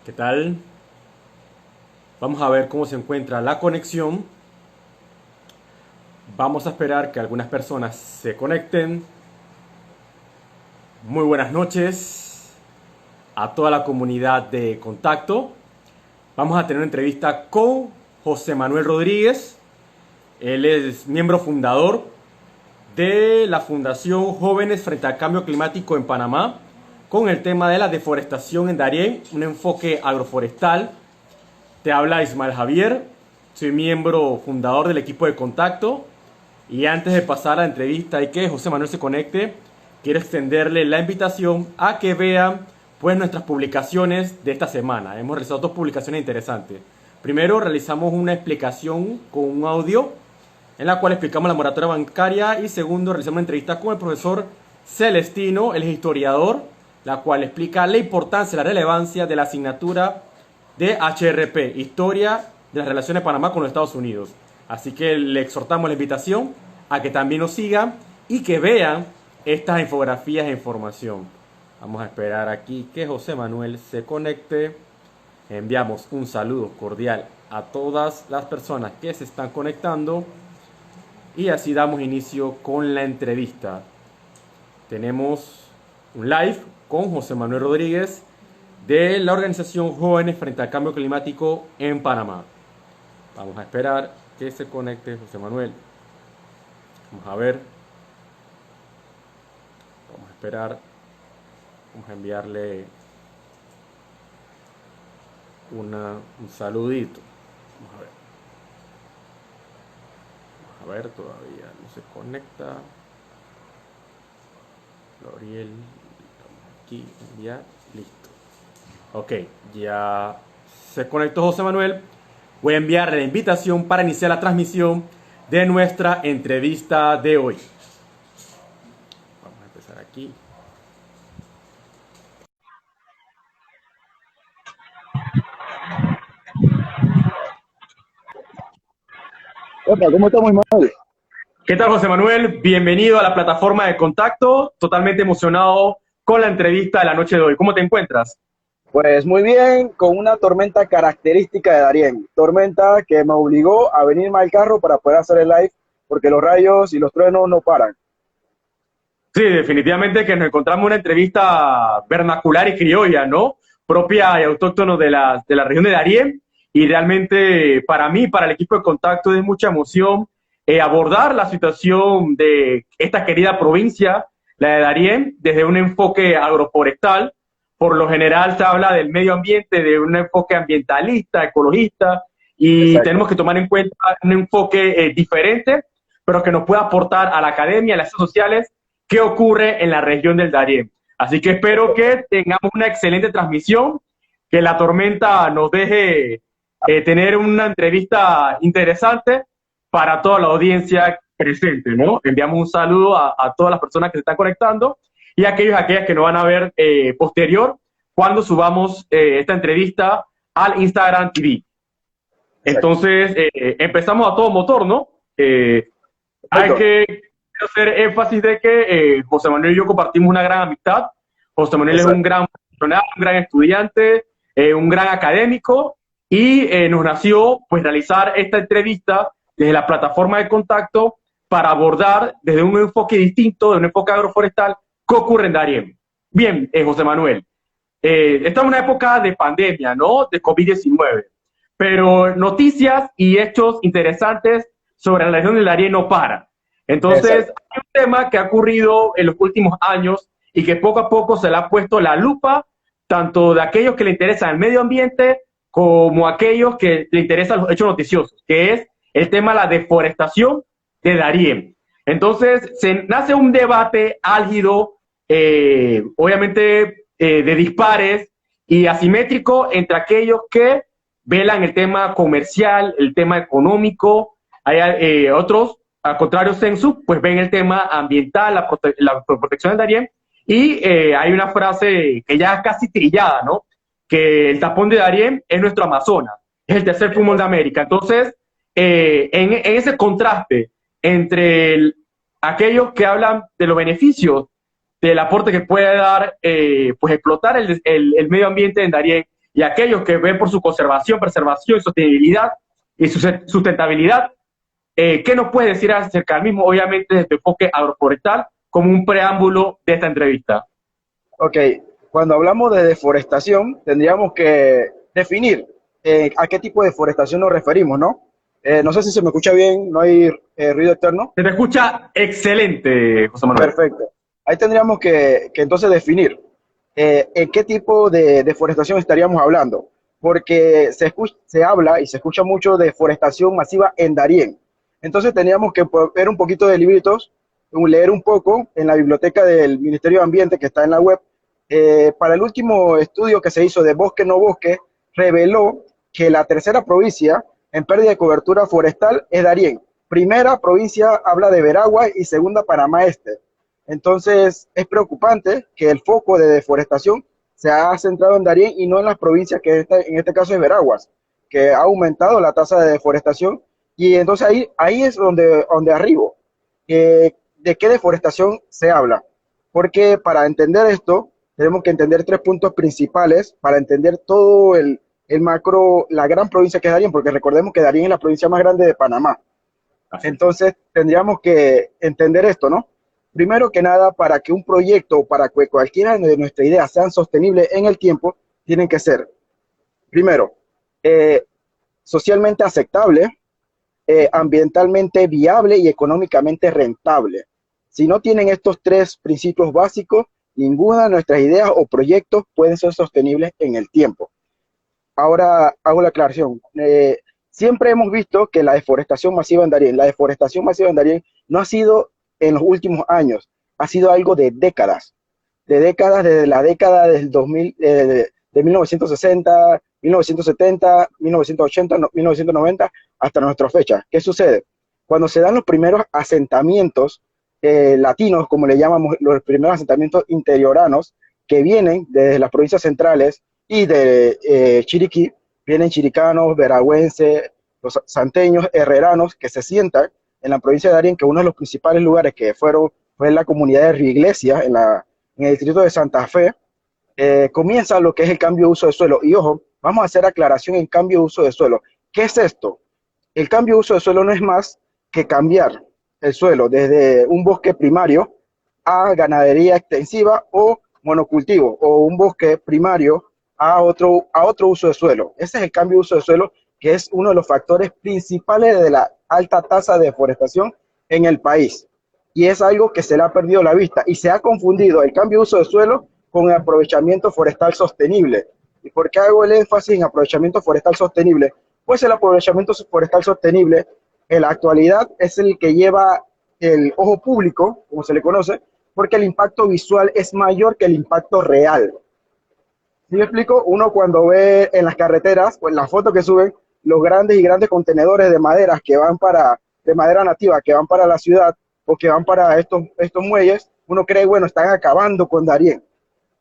¿Qué tal? Vamos a ver cómo se encuentra la conexión. Vamos a esperar que algunas personas se conecten. Muy buenas noches a toda la comunidad de Contacto. Vamos a tener una entrevista con José Manuel Rodríguez. Él es miembro fundador de la Fundación Jóvenes frente al Cambio Climático en Panamá, con el tema de la deforestación en Darién, un enfoque agroforestal. Te habla Ismael Javier, soy miembro fundador del equipo de Contacto. Y antes de pasar a la entrevista y que José Manuel se conecte, quiero extenderle la invitación a que vean pues nuestras publicaciones de esta semana. Hemos realizado dos publicaciones interesantes. Primero, realizamos una explicación con un audio en la cual explicamos la moratoria bancaria, y segundo, realizamos una entrevista con el profesor Celestino, el historiador, la cual explica la importancia y la relevancia de la asignatura de HRP, Historia de las Relaciones de Panamá con los Estados Unidos. Así que le exhortamos la invitación a que también nos sigan y que vean estas infografías e información. Vamos a esperar aquí que José Manuel se conecte. Enviamos un saludo cordial a todas las personas que se están conectando y así damos inicio con la entrevista. Tenemos un live con José Manuel Rodríguez de la organización Jóvenes frente al Cambio Climático en Panamá. Vamos a esperar que se conecte José Manuel. Vamos a ver. Vamos a esperar. Vamos a enviarle un saludito. Vamos a ver. Vamos a ver, todavía no se conecta. L'Oreal. Estamos aquí, enviar, listo. Ok, ya se conectó José Manuel. Voy a enviarle la invitación para iniciar la transmisión de nuestra entrevista de hoy. Vamos a empezar aquí. Opa, ¿cómo estamos, Ismael? ¿Qué tal, José Manuel? Bienvenido a la plataforma de Contacto. Totalmente emocionado con la entrevista de la noche de hoy. ¿Cómo te encuentras? Pues muy bien, con una tormenta característica de Darién. Tormenta que me obligó a venirme al carro para poder hacer el live, porque los rayos y los truenos no paran. Sí, definitivamente que nos encontramos una entrevista vernacular y criolla, ¿no? Propia y autóctono de la región de Darién. Y realmente para mí, para el equipo de Contacto, es mucha emoción abordar la situación de esta querida provincia, la de Darién, desde un enfoque agroforestal. Por lo general se habla del medio ambiente, de un enfoque ambientalista, ecologista, y Exacto. tenemos que tomar en cuenta un enfoque diferente, pero que nos pueda aportar a la academia, a las redes sociales, qué ocurre en la región del Darién. Así que espero que tengamos una excelente transmisión, que la tormenta nos deje tener una entrevista interesante para toda la audiencia presente, ¿no? Enviamos un saludo a todas las personas que se están conectando y a aquellas que nos van a ver posterior cuando subamos esta entrevista al Instagram TV. Exacto. Entonces, empezamos a todo motor, ¿no? Hay Perfecto. que hacer énfasis de que José Manuel y yo compartimos una gran amistad. José Manuel es un Exacto. gran profesional, un gran estudiante, un gran académico, y nos nació pues realizar esta entrevista desde la plataforma de Contacto para abordar desde un enfoque distinto, de un enfoque agroforestal, qué ocurre en Darién. Bien, José Manuel, estamos en una época de pandemia, ¿no? De COVID-19, pero noticias y hechos interesantes sobre la región del Darién no paran. Entonces, Exacto. hay un tema que ha ocurrido en los últimos años y que poco a poco se le ha puesto la lupa, tanto de aquellos que le interesan el medio ambiente como aquellos que le interesan los hechos noticiosos, que es el tema de la deforestación de Darién. Entonces, se nace un debate álgido, obviamente de dispares y asimétrico entre aquellos que velan el tema comercial, el tema económico. Hay otros, al contrario, Sensu, pues ven el tema ambiental, la protección del Darién. Y hay una frase que ya es casi trillada, ¿no? Que el tapón de Darién es nuestro Amazonas, es el tercer pulmón de América. Entonces, en ese contraste entre aquellos que hablan de los beneficios del aporte que puede dar pues explotar el medio ambiente en Darién, y aquellos que ven por su conservación, preservación, sostenibilidad y sustentabilidad. ¿Qué nos puedes decir acerca del mismo, obviamente desde tu enfoque agroforestal, como un preámbulo de esta entrevista? Ok, cuando hablamos de deforestación, tendríamos que definir a qué tipo de deforestación nos referimos, ¿no? No sé si se me escucha bien, no hay ruido externo. Se te escucha excelente, José Manuel. Perfecto. Ahí tendríamos que entonces definir en qué tipo de deforestación estaríamos hablando, porque se habla y se escucha mucho de deforestación masiva en Darién. Entonces tendríamos que ver un poquito de libritos, leer un poco en la biblioteca del Ministerio de Ambiente que está en la web. Para el último estudio que se hizo de Bosque No Bosque, reveló que la tercera provincia en pérdida de cobertura forestal es Darién. Primera provincia habla de Veragua y segunda Panamá Este. Entonces, es preocupante que el foco de deforestación se ha centrado en Darién y no en las provincias que en este caso es Veraguas, que ha aumentado la tasa de deforestación. Y entonces ahí es donde arribo. ¿De qué deforestación se habla? Porque para entender esto, tenemos que entender tres puntos principales para entender todo el macro, la gran provincia que es Darién, porque recordemos que Darién es la provincia más grande de Panamá. Entonces, tendríamos que entender esto, ¿no? Primero que nada, para que un proyecto o para que cualquiera de nuestras ideas sean sostenibles en el tiempo, tienen que ser, primero, eh, socialmente aceptable, ambientalmente viable y económicamente rentable. Si no tienen estos tres principios básicos, ninguna de nuestras ideas o proyectos pueden ser sostenibles en el tiempo. Ahora hago la aclaración. Siempre hemos visto que la deforestación masiva en Darién no ha sido en los últimos años, ha sido algo de décadas, desde la década del 2000, de 1960, 1970, 1980, 1990, hasta nuestra fecha. ¿Qué sucede? Cuando se dan los primeros asentamientos latinos, como le llamamos, los primeros asentamientos interioranos, que vienen desde las provincias centrales y de Chiriquí, vienen chiricanos, veragüenses, los santeños, herreranos, que se sientan en la provincia de Darién, que uno de los principales lugares que fue la comunidad de Río Iglesia, en el distrito de Santa Fe. Comienza lo que es el cambio de uso de suelo. Y ojo, vamos a hacer aclaración en cambio de uso de suelo. ¿Qué es esto? El cambio de uso de suelo no es más que cambiar el suelo desde un bosque primario a ganadería extensiva o monocultivo, o un bosque primario a otro uso de suelo. Ese es el cambio de uso de suelo, que es uno de los factores principales de la alta tasa de deforestación en el país. Y es algo que se le ha perdido la vista y se ha confundido el cambio de uso de suelo con el aprovechamiento forestal sostenible. ¿Y por qué hago el énfasis en aprovechamiento forestal sostenible? Pues el aprovechamiento forestal sostenible en la actualidad es el que lleva el ojo público, como se le conoce, porque el impacto visual es mayor que el impacto real. ¿Sí me explico? Uno cuando ve en las carreteras, pues las fotos que suben, los grandes y grandes contenedores de madera de madera nativa que van para la ciudad o que van para estos muelles, uno cree, bueno, están acabando con Darién,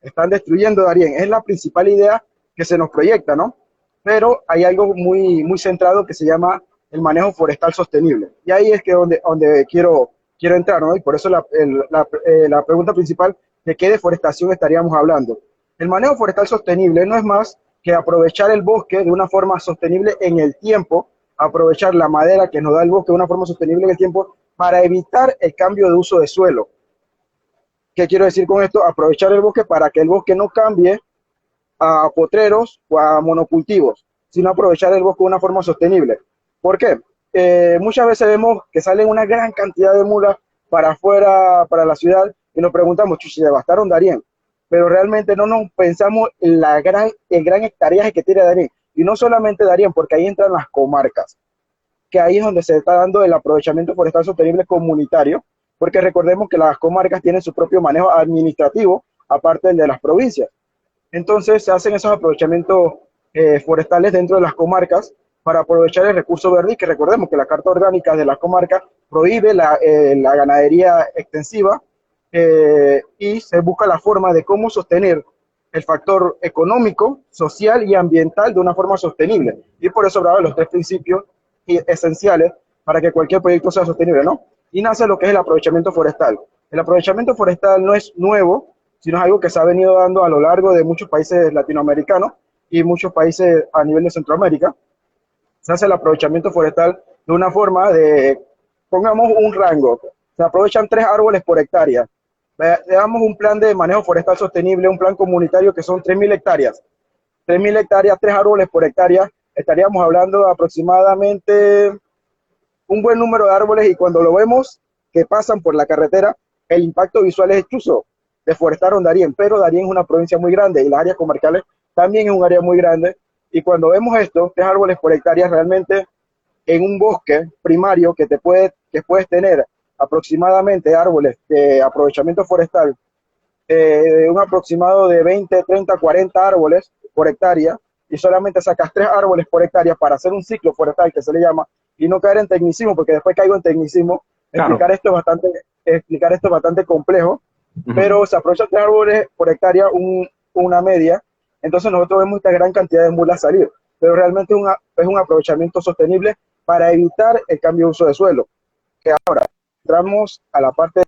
están destruyendo Darién. Es la principal idea que se nos proyecta, ¿no? Pero hay algo muy, muy centrado que se llama el manejo forestal sostenible. Y ahí es que donde quiero entrar, ¿no? Y por eso la pregunta principal, ¿de qué deforestación estaríamos hablando? El manejo forestal sostenible no es más que aprovechar el bosque de una forma sostenible en el tiempo, aprovechar la madera que nos da el bosque de una forma sostenible en el tiempo para evitar el cambio de uso de suelo. ¿Qué quiero decir con esto? Aprovechar el bosque para que el bosque no cambie a potreros o a monocultivos, sino aprovechar el bosque de una forma sostenible. ¿Por qué? Muchas veces vemos que salen una gran cantidad de mulas para afuera, para la ciudad, y nos preguntamos, si devastaron Darién, pero realmente no nos pensamos en el gran hectareaje que tiene Darién, y no solamente Darién, porque ahí entran las comarcas, que ahí es donde se está dando el aprovechamiento forestal sostenible comunitario, porque recordemos que las comarcas tienen su propio manejo administrativo, aparte del de las provincias. Entonces se hacen esos aprovechamientos forestales dentro de las comarcas para aprovechar el recurso verde, y que recordemos que la Carta Orgánica de las comarcas prohíbe la ganadería extensiva, y se busca la forma de cómo sostener el factor económico, social y ambiental de una forma sostenible. Y por eso hablaba de los tres principios esenciales para que cualquier proyecto sea sostenible, ¿no? Y nace lo que es el aprovechamiento forestal. El aprovechamiento forestal no es nuevo, sino es algo que se ha venido dando a lo largo de muchos países latinoamericanos, y muchos países a nivel de Centroamérica, se hace el aprovechamiento forestal de una forma de, pongamos un rango, se aprovechan 3 árboles por hectárea. Le damos un plan de manejo forestal sostenible, un plan comunitario que son 3.000 hectáreas. 3.000 hectáreas, 3 árboles por hectárea, estaríamos hablando de aproximadamente un buen número de árboles y cuando lo vemos que pasan por la carretera, el impacto visual es chuzo. Deforestaron Darién, pero Darién es una provincia muy grande y las áreas comarcales también es un área muy grande. Y cuando vemos esto, 3 árboles por hectárea, realmente en un bosque primario que puedes tener aproximadamente árboles de aprovechamiento forestal, un aproximado de 20, 30, 40 árboles por hectárea, y solamente sacas 3 árboles por hectárea para hacer un ciclo forestal que se le llama, y no caer en tecnicismo, porque después caigo en tecnicismo, Claro. explicar esto es bastante complejo, Ujú. pero se aprovechan 3 árboles por hectárea, una media, entonces nosotros vemos esta gran cantidad de mulas salir, pero realmente es un aprovechamiento sostenible para evitar el cambio de uso de suelo. Que ahora entramos a la parte,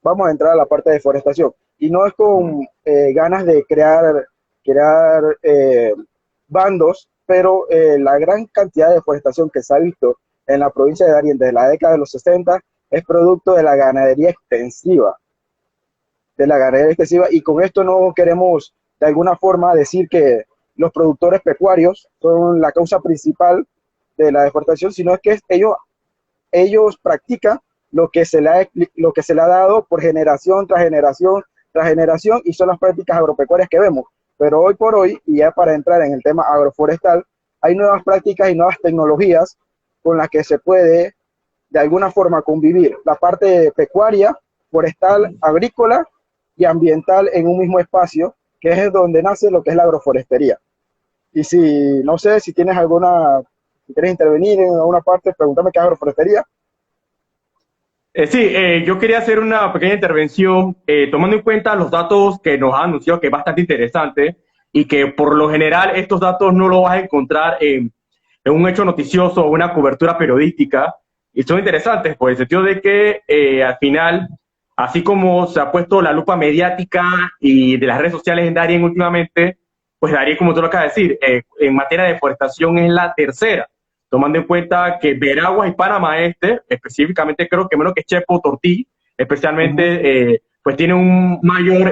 vamos a entrar a la parte de deforestación, y no es con ganas de crear bandos, pero la gran cantidad de deforestación que se ha visto en la provincia de Darién desde la década de los 60 es producto de la ganadería extensiva, y con esto no queremos de alguna forma decir que los productores pecuarios son la causa principal de la deforestación, sino es que ellos practican lo que se le ha dado por generación tras generación tras generación, y son las prácticas agropecuarias que vemos. Pero hoy por hoy, y ya para entrar en el tema agroforestal, hay nuevas prácticas y nuevas tecnologías con las que se puede de alguna forma convivir la parte pecuaria, forestal, agrícola y ambiental en un mismo espacio, que es donde nace lo que es la agroforestería. Y si, no sé, si quieres intervenir en alguna parte, pregúntame qué es agroforestería. Sí, yo quería hacer una pequeña intervención tomando en cuenta los datos que nos ha anunciado, que es bastante interesante y que por lo general estos datos no los vas a encontrar en un hecho noticioso o una cobertura periodística y son interesantes por el sentido de que al final, así como se ha puesto la lupa mediática y de las redes sociales en Darien últimamente, pues Darien, como tú lo acabas de decir, en materia de deforestación es la tercera tomando en cuenta que Veraguas y Panamá Este, específicamente creo que menos que Chepo, Tortí, Uh -huh. especialmente, pues tiene un mayor,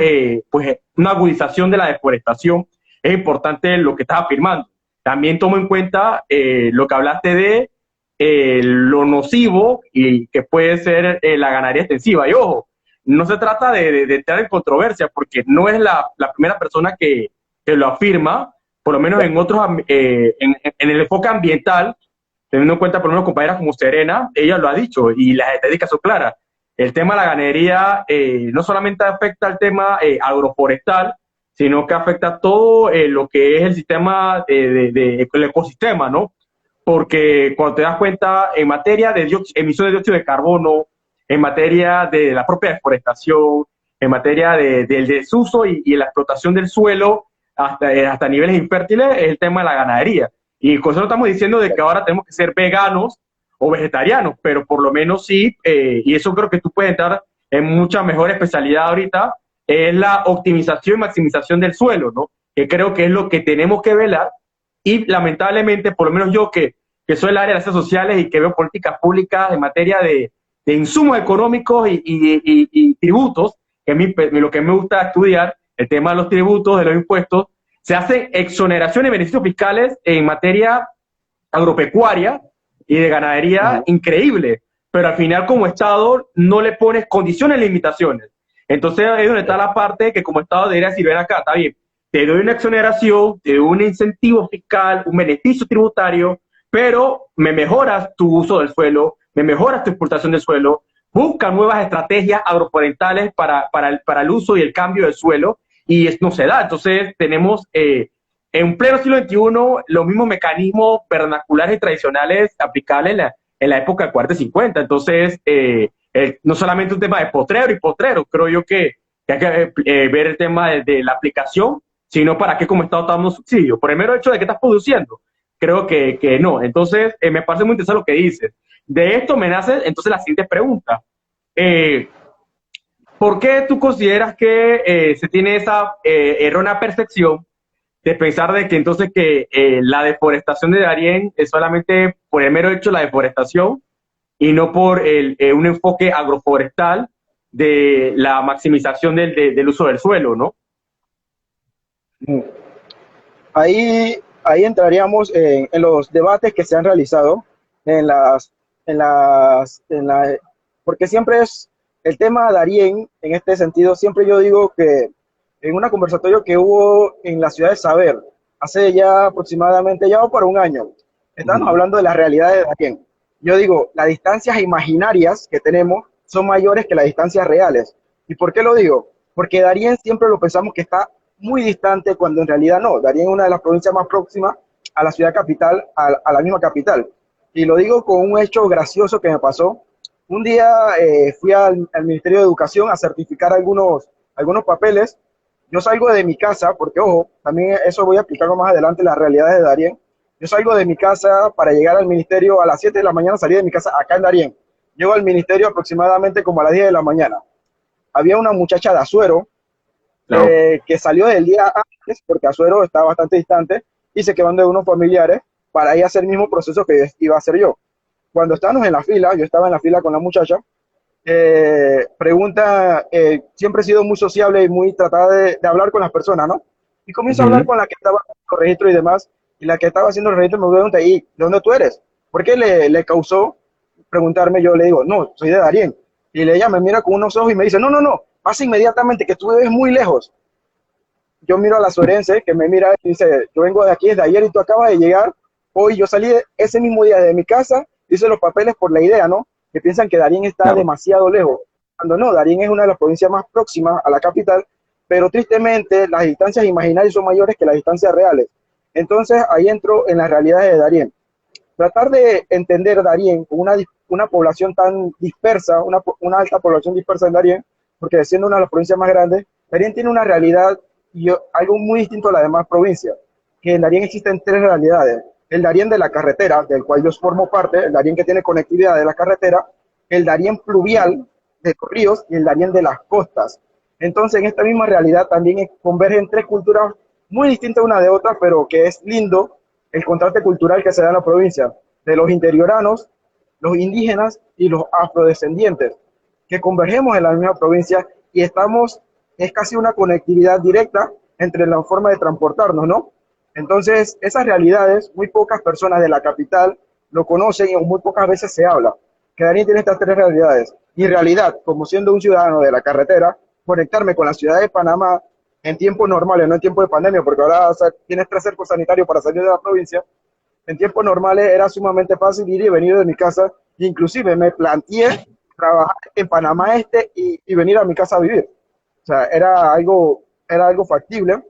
pues una agudización de la deforestación. Es importante lo que estás afirmando. También tomo en cuenta lo que hablaste de lo nocivo y que puede ser la ganadería extensiva. Y ojo, no se trata de entrar en controversia porque no es la primera persona que lo afirma, por lo menos en otros, en el enfoque ambiental, teniendo en cuenta por lo menos compañeras como Serena, ella lo ha dicho y las estadísticas son claras. El tema de la ganadería no solamente afecta al tema agroforestal, sino que afecta todo lo que es el sistema el ecosistema, ¿no? Porque cuando te das cuenta, en materia de emisión de dióxido de carbono, en materia de la propia deforestación, en materia del desuso y la explotación del suelo hasta niveles infértiles, es el tema de la ganadería. Y con eso no estamos diciendo de que ahora tenemos que ser veganos o vegetarianos, pero por lo menos sí, y eso creo que tú puedes entrar en mucha mejor especialidad ahorita, es la optimización y maximización del suelo, ¿no? Que creo que es lo que tenemos que velar y lamentablemente, por lo menos yo que soy el área de las ciencias sociales y que veo políticas públicas en materia de insumos económicos y tributos, que a mí lo que me gusta estudiar, el tema de los tributos, de los impuestos, se hacen exoneraciones y beneficios fiscales en materia agropecuaria y de Uh ganadería -huh. increíble, pero al final como Estado no le pones condiciones, limitaciones. Entonces ahí es donde está la parte que como Estado debería decir, ven acá, está bien, te doy una exoneración, te doy un incentivo fiscal, un beneficio tributario, pero me mejoras tu uso del suelo, me mejoras tu explotación del suelo, busca nuevas estrategias agroforestales para el uso y el cambio del suelo, y no se da. Entonces tenemos en pleno siglo XXI los mismos mecanismos vernaculares y tradicionales aplicables en la época del 40 y 50. Entonces, no solamente un tema de potrero y potrero, creo yo que hay que ver el tema de la aplicación, sino para qué como Estado está dando subsidios. Por el mero hecho de que estás produciendo, creo que no. Entonces, me parece muy interesante lo que dices. De esto me nace entonces la siguiente pregunta. Eh, ¿Por qué tú consideras que se tiene esa errónea percepción de pensar de que entonces que la deforestación de Darién es solamente por el mero hecho de la deforestación y no por un enfoque agroforestal de la maximización del uso del suelo, ¿no? Mm. Ahí entraríamos en los debates que se han realizado en las, en la, porque siempre es el tema de Darién, en este sentido, siempre yo digo que en una conversatorio que hubo en la ciudad de Saber, hace ya aproximadamente, ya va para un año, estábamos Ujú. hablando de las realidades de Darién. Yo digo, las distancias imaginarias que tenemos son mayores que las distancias reales. ¿Y por qué lo digo? Porque Darién siempre lo pensamos que está muy distante cuando en realidad no. Darién es una de las provincias más próximas a la ciudad capital, a la misma capital. Y lo digo con un hecho gracioso que me pasó. Un día fui al Ministerio de Educación a certificar algunos papeles. Yo salgo de mi casa, porque ojo, también eso voy a explicarlo más adelante, las realidades de Darién. Yo salgo de mi casa para llegar al ministerio a las 7 de la mañana, salí de mi casa acá en Darién. Llego al ministerio aproximadamente como a las 10 de la mañana. Había una muchacha de Azuero Claro. que salió del día antes, porque Azuero está bastante distante, y se quedó de unos familiares para ir a hacer el mismo proceso que iba a hacer yo. Cuando estábamos en la fila, yo estaba en la fila con la muchacha, pregunta, siempre he sido muy sociable y muy tratada de hablar con las personas, ¿no? Y comienzo a hablar Ujú. con la que estaba haciendo el registro y demás, y la que estaba haciendo el registro me pregunta, ¿y de dónde tú eres? ¿Por qué le causó preguntarme? Yo le digo, no, soy de Darién. Y ella me mira con unos ojos y me dice, no, no, no, pasa inmediatamente, que tú ves muy lejos. Yo miro a la suerense que me mira y dice, yo vengo de aquí desde ayer y tú acabas de llegar. Hoy yo salí ese mismo día de mi casa, hice los papeles por la idea, ¿no? Que piensan que Darién está Claro. demasiado lejos. Cuando no, Darién es una de las provincias más próximas a la capital, pero tristemente las distancias imaginarias son mayores que las distancias reales. Entonces ahí entro en las realidades de Darién. Tratar de entender Darién con una población tan dispersa, una alta población dispersa en Darién, porque siendo una de las provincias más grandes, Darién tiene una realidad y algo muy distinto a las demás provincias, que en Darién existen tres realidades. El Darién de la carretera, del cual yo formo parte, el Darién que tiene conectividad de la carretera, el Darién pluvial de los ríos y el Darién de las costas. Entonces, en esta misma realidad también convergen tres culturas muy distintas una de otra, pero que es lindo el contraste cultural que se da en la provincia, de los interioranos, los indígenas y los afrodescendientes, que convergemos en la misma provincia y es casi una conectividad directa entre la forma de transportarnos, ¿no? Entonces, esas realidades, muy pocas personas de la capital lo conocen y muy pocas veces se habla. Que Darién tiene estas tres realidades. Mi realidad, como siendo un ciudadano de la carretera, conectarme con la ciudad de Panamá en tiempos normales, no en tiempos de pandemia, porque ahora tienes tres cercos sanitarios para salir de la provincia. En tiempos normales era sumamente fácil ir y venir de mi casa. Inclusive me planteé trabajar en Panamá y venir a mi casa a vivir. O sea, era algo factible,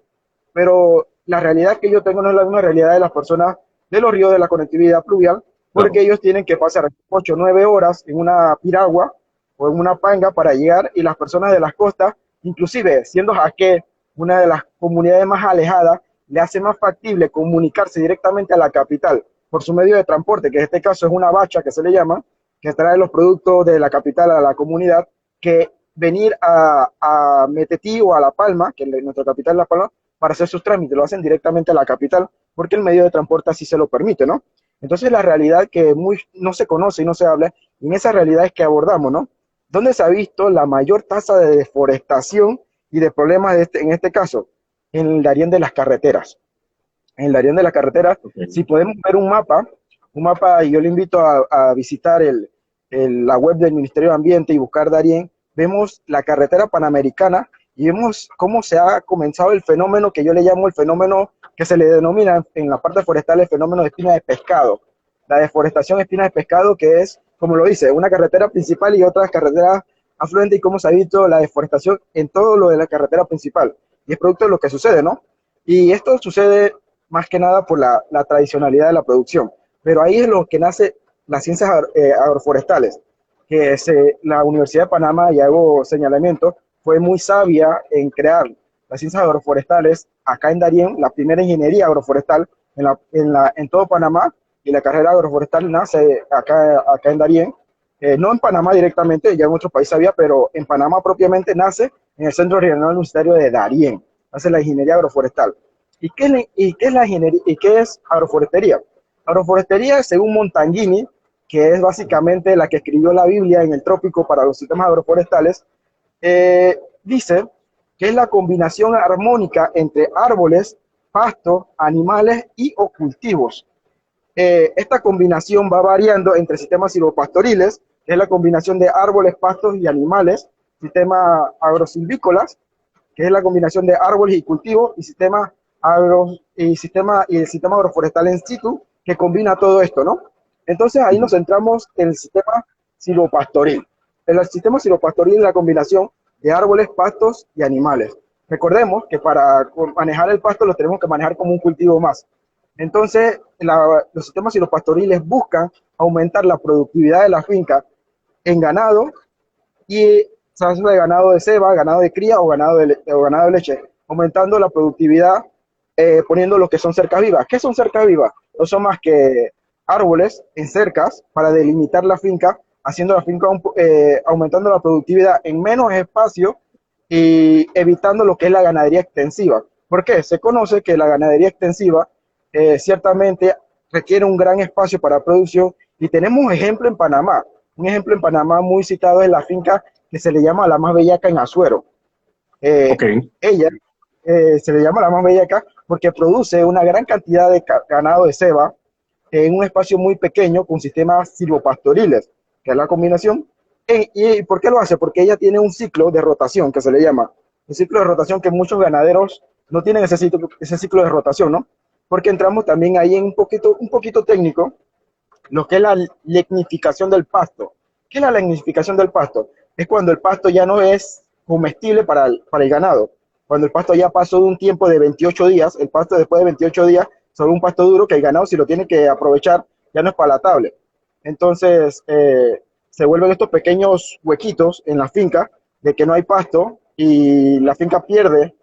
pero la realidad que yo tengo no es la misma realidad de las personas de los ríos de la conectividad pluvial, porque Claro. ellos tienen que pasar 8 o 9 horas en una piragua o en una panga para llegar, y las personas de las costas, inclusive siendo Jaque una de las comunidades más alejadas, le hace más factible comunicarse directamente a la capital por su medio de transporte, que en este caso es una bacha que se le llama, que trae los productos de la capital a la comunidad, que venir a Metetí o a La Palma, que es nuestra capital, La Palma, para hacer sus trámites. Lo hacen directamente a la capital porque el medio de transporte así se lo permite, ¿no? Entonces la realidad que no se conoce y no se habla, y en esa realidad es que abordamos, ¿no? ¿Dónde se ha visto la mayor tasa de deforestación y de problemas en este caso? En el Darién de las carreteras. En el Darién de las carreteras, si Okay. podemos ver un mapa, y yo le invito a visitar la web del Ministerio de Ambiente y buscar Darién, vemos la carretera panamericana y vemos cómo se ha comenzado el fenómeno que yo le llamo el fenómeno que se le denomina en la parte forestal el fenómeno de espina de pescado. La deforestación espina de pescado, que es, como lo dice, una carretera principal y otras carreteras afluentes, y cómo se ha visto la deforestación en todo lo de la carretera principal. Y es producto de lo que sucede, ¿no? Y esto sucede más que nada por la tradicionalidad de la producción. Pero ahí es lo que nace las ciencias agroforestales, que la Universidad de Panamá, y hago señalamiento, fue muy sabia en crear las ciencias agroforestales acá en Darién, la primera ingeniería agroforestal en todo Panamá, y la carrera agroforestal nace acá en Darién, no en Panamá directamente, ya en otros países había, pero en Panamá propiamente nace en el Centro Regional Universitario de Darién, nace la ingeniería agroforestal. ¿Y qué es agroforestería? Agroforestería, según Montanguini, que es básicamente la que escribió la Biblia en el trópico para los sistemas agroforestales, dice que es la combinación armónica entre árboles, pastos, animales y o cultivos. Esta combinación va variando entre sistemas silvopastoriles, que es la combinación de árboles, pastos y animales, sistemas agrosilvícolas, que es la combinación de árboles y cultivos, y y el sistema agroforestal en situ, que combina todo esto, ¿no? Entonces ahí nos centramos en el sistema silvopastoril. El sistema silvopastoril es la combinación de árboles, pastos y animales. Recordemos que para manejar el pasto lo tenemos que manejar como un cultivo más. Entonces, los sistemas silvopastoriles buscan aumentar la productividad de la finca en ganado y se hace de ganado de ceba, ganado de cría o ganado de leche, aumentando la productividad poniendo lo que son cercas vivas. ¿Qué son cercas vivas? No son más que árboles en cercas para delimitar la finca, haciendo la finca aumentando la productividad en menos espacio y evitando lo que es la ganadería extensiva. ¿Por qué? Se conoce que la ganadería extensiva ciertamente requiere un gran espacio para producción y tenemos un ejemplo en Panamá. Un ejemplo en Panamá muy citado es la finca que se le llama La Más Bellaca en Azuero. Ok. Ella se le llama La Más Bellaca porque produce una gran cantidad de ganado de ceba en un espacio muy pequeño con sistemas silvopastoriles, que es la combinación. ¿Y por qué lo hace? Porque ella tiene un ciclo de rotación que se le llama. Un ciclo de rotación que muchos ganaderos no tienen ese ciclo de rotación, ¿no? Porque entramos también ahí en un poquito técnico, lo que es la legnificación del pasto. ¿Qué es la legnificación del pasto? Es cuando el pasto ya no es comestible para el ganado. Cuando el pasto ya pasó de un tiempo de 28 días, el pasto después de 28 días, sobre un pasto duro que el ganado si lo tiene que aprovechar ya no es palatable. Entonces se vuelven estos pequeños huequitos en la finca de que no hay pasto y la finca pierde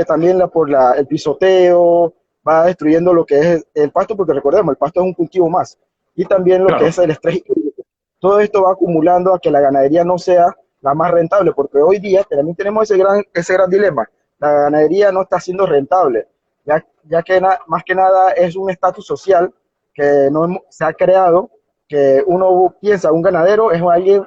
también el pisoteo, va destruyendo lo que es el pasto, porque recordemos, el pasto es un cultivo más, y también lo que Claro. es el estrés hídrico. Todo esto va acumulando a que la ganadería no sea la más rentable, porque hoy día también tenemos ese gran dilema. La ganadería no está siendo rentable, ya que más que nada es un estatus social que no se ha creado, que uno piensa, un ganadero es alguien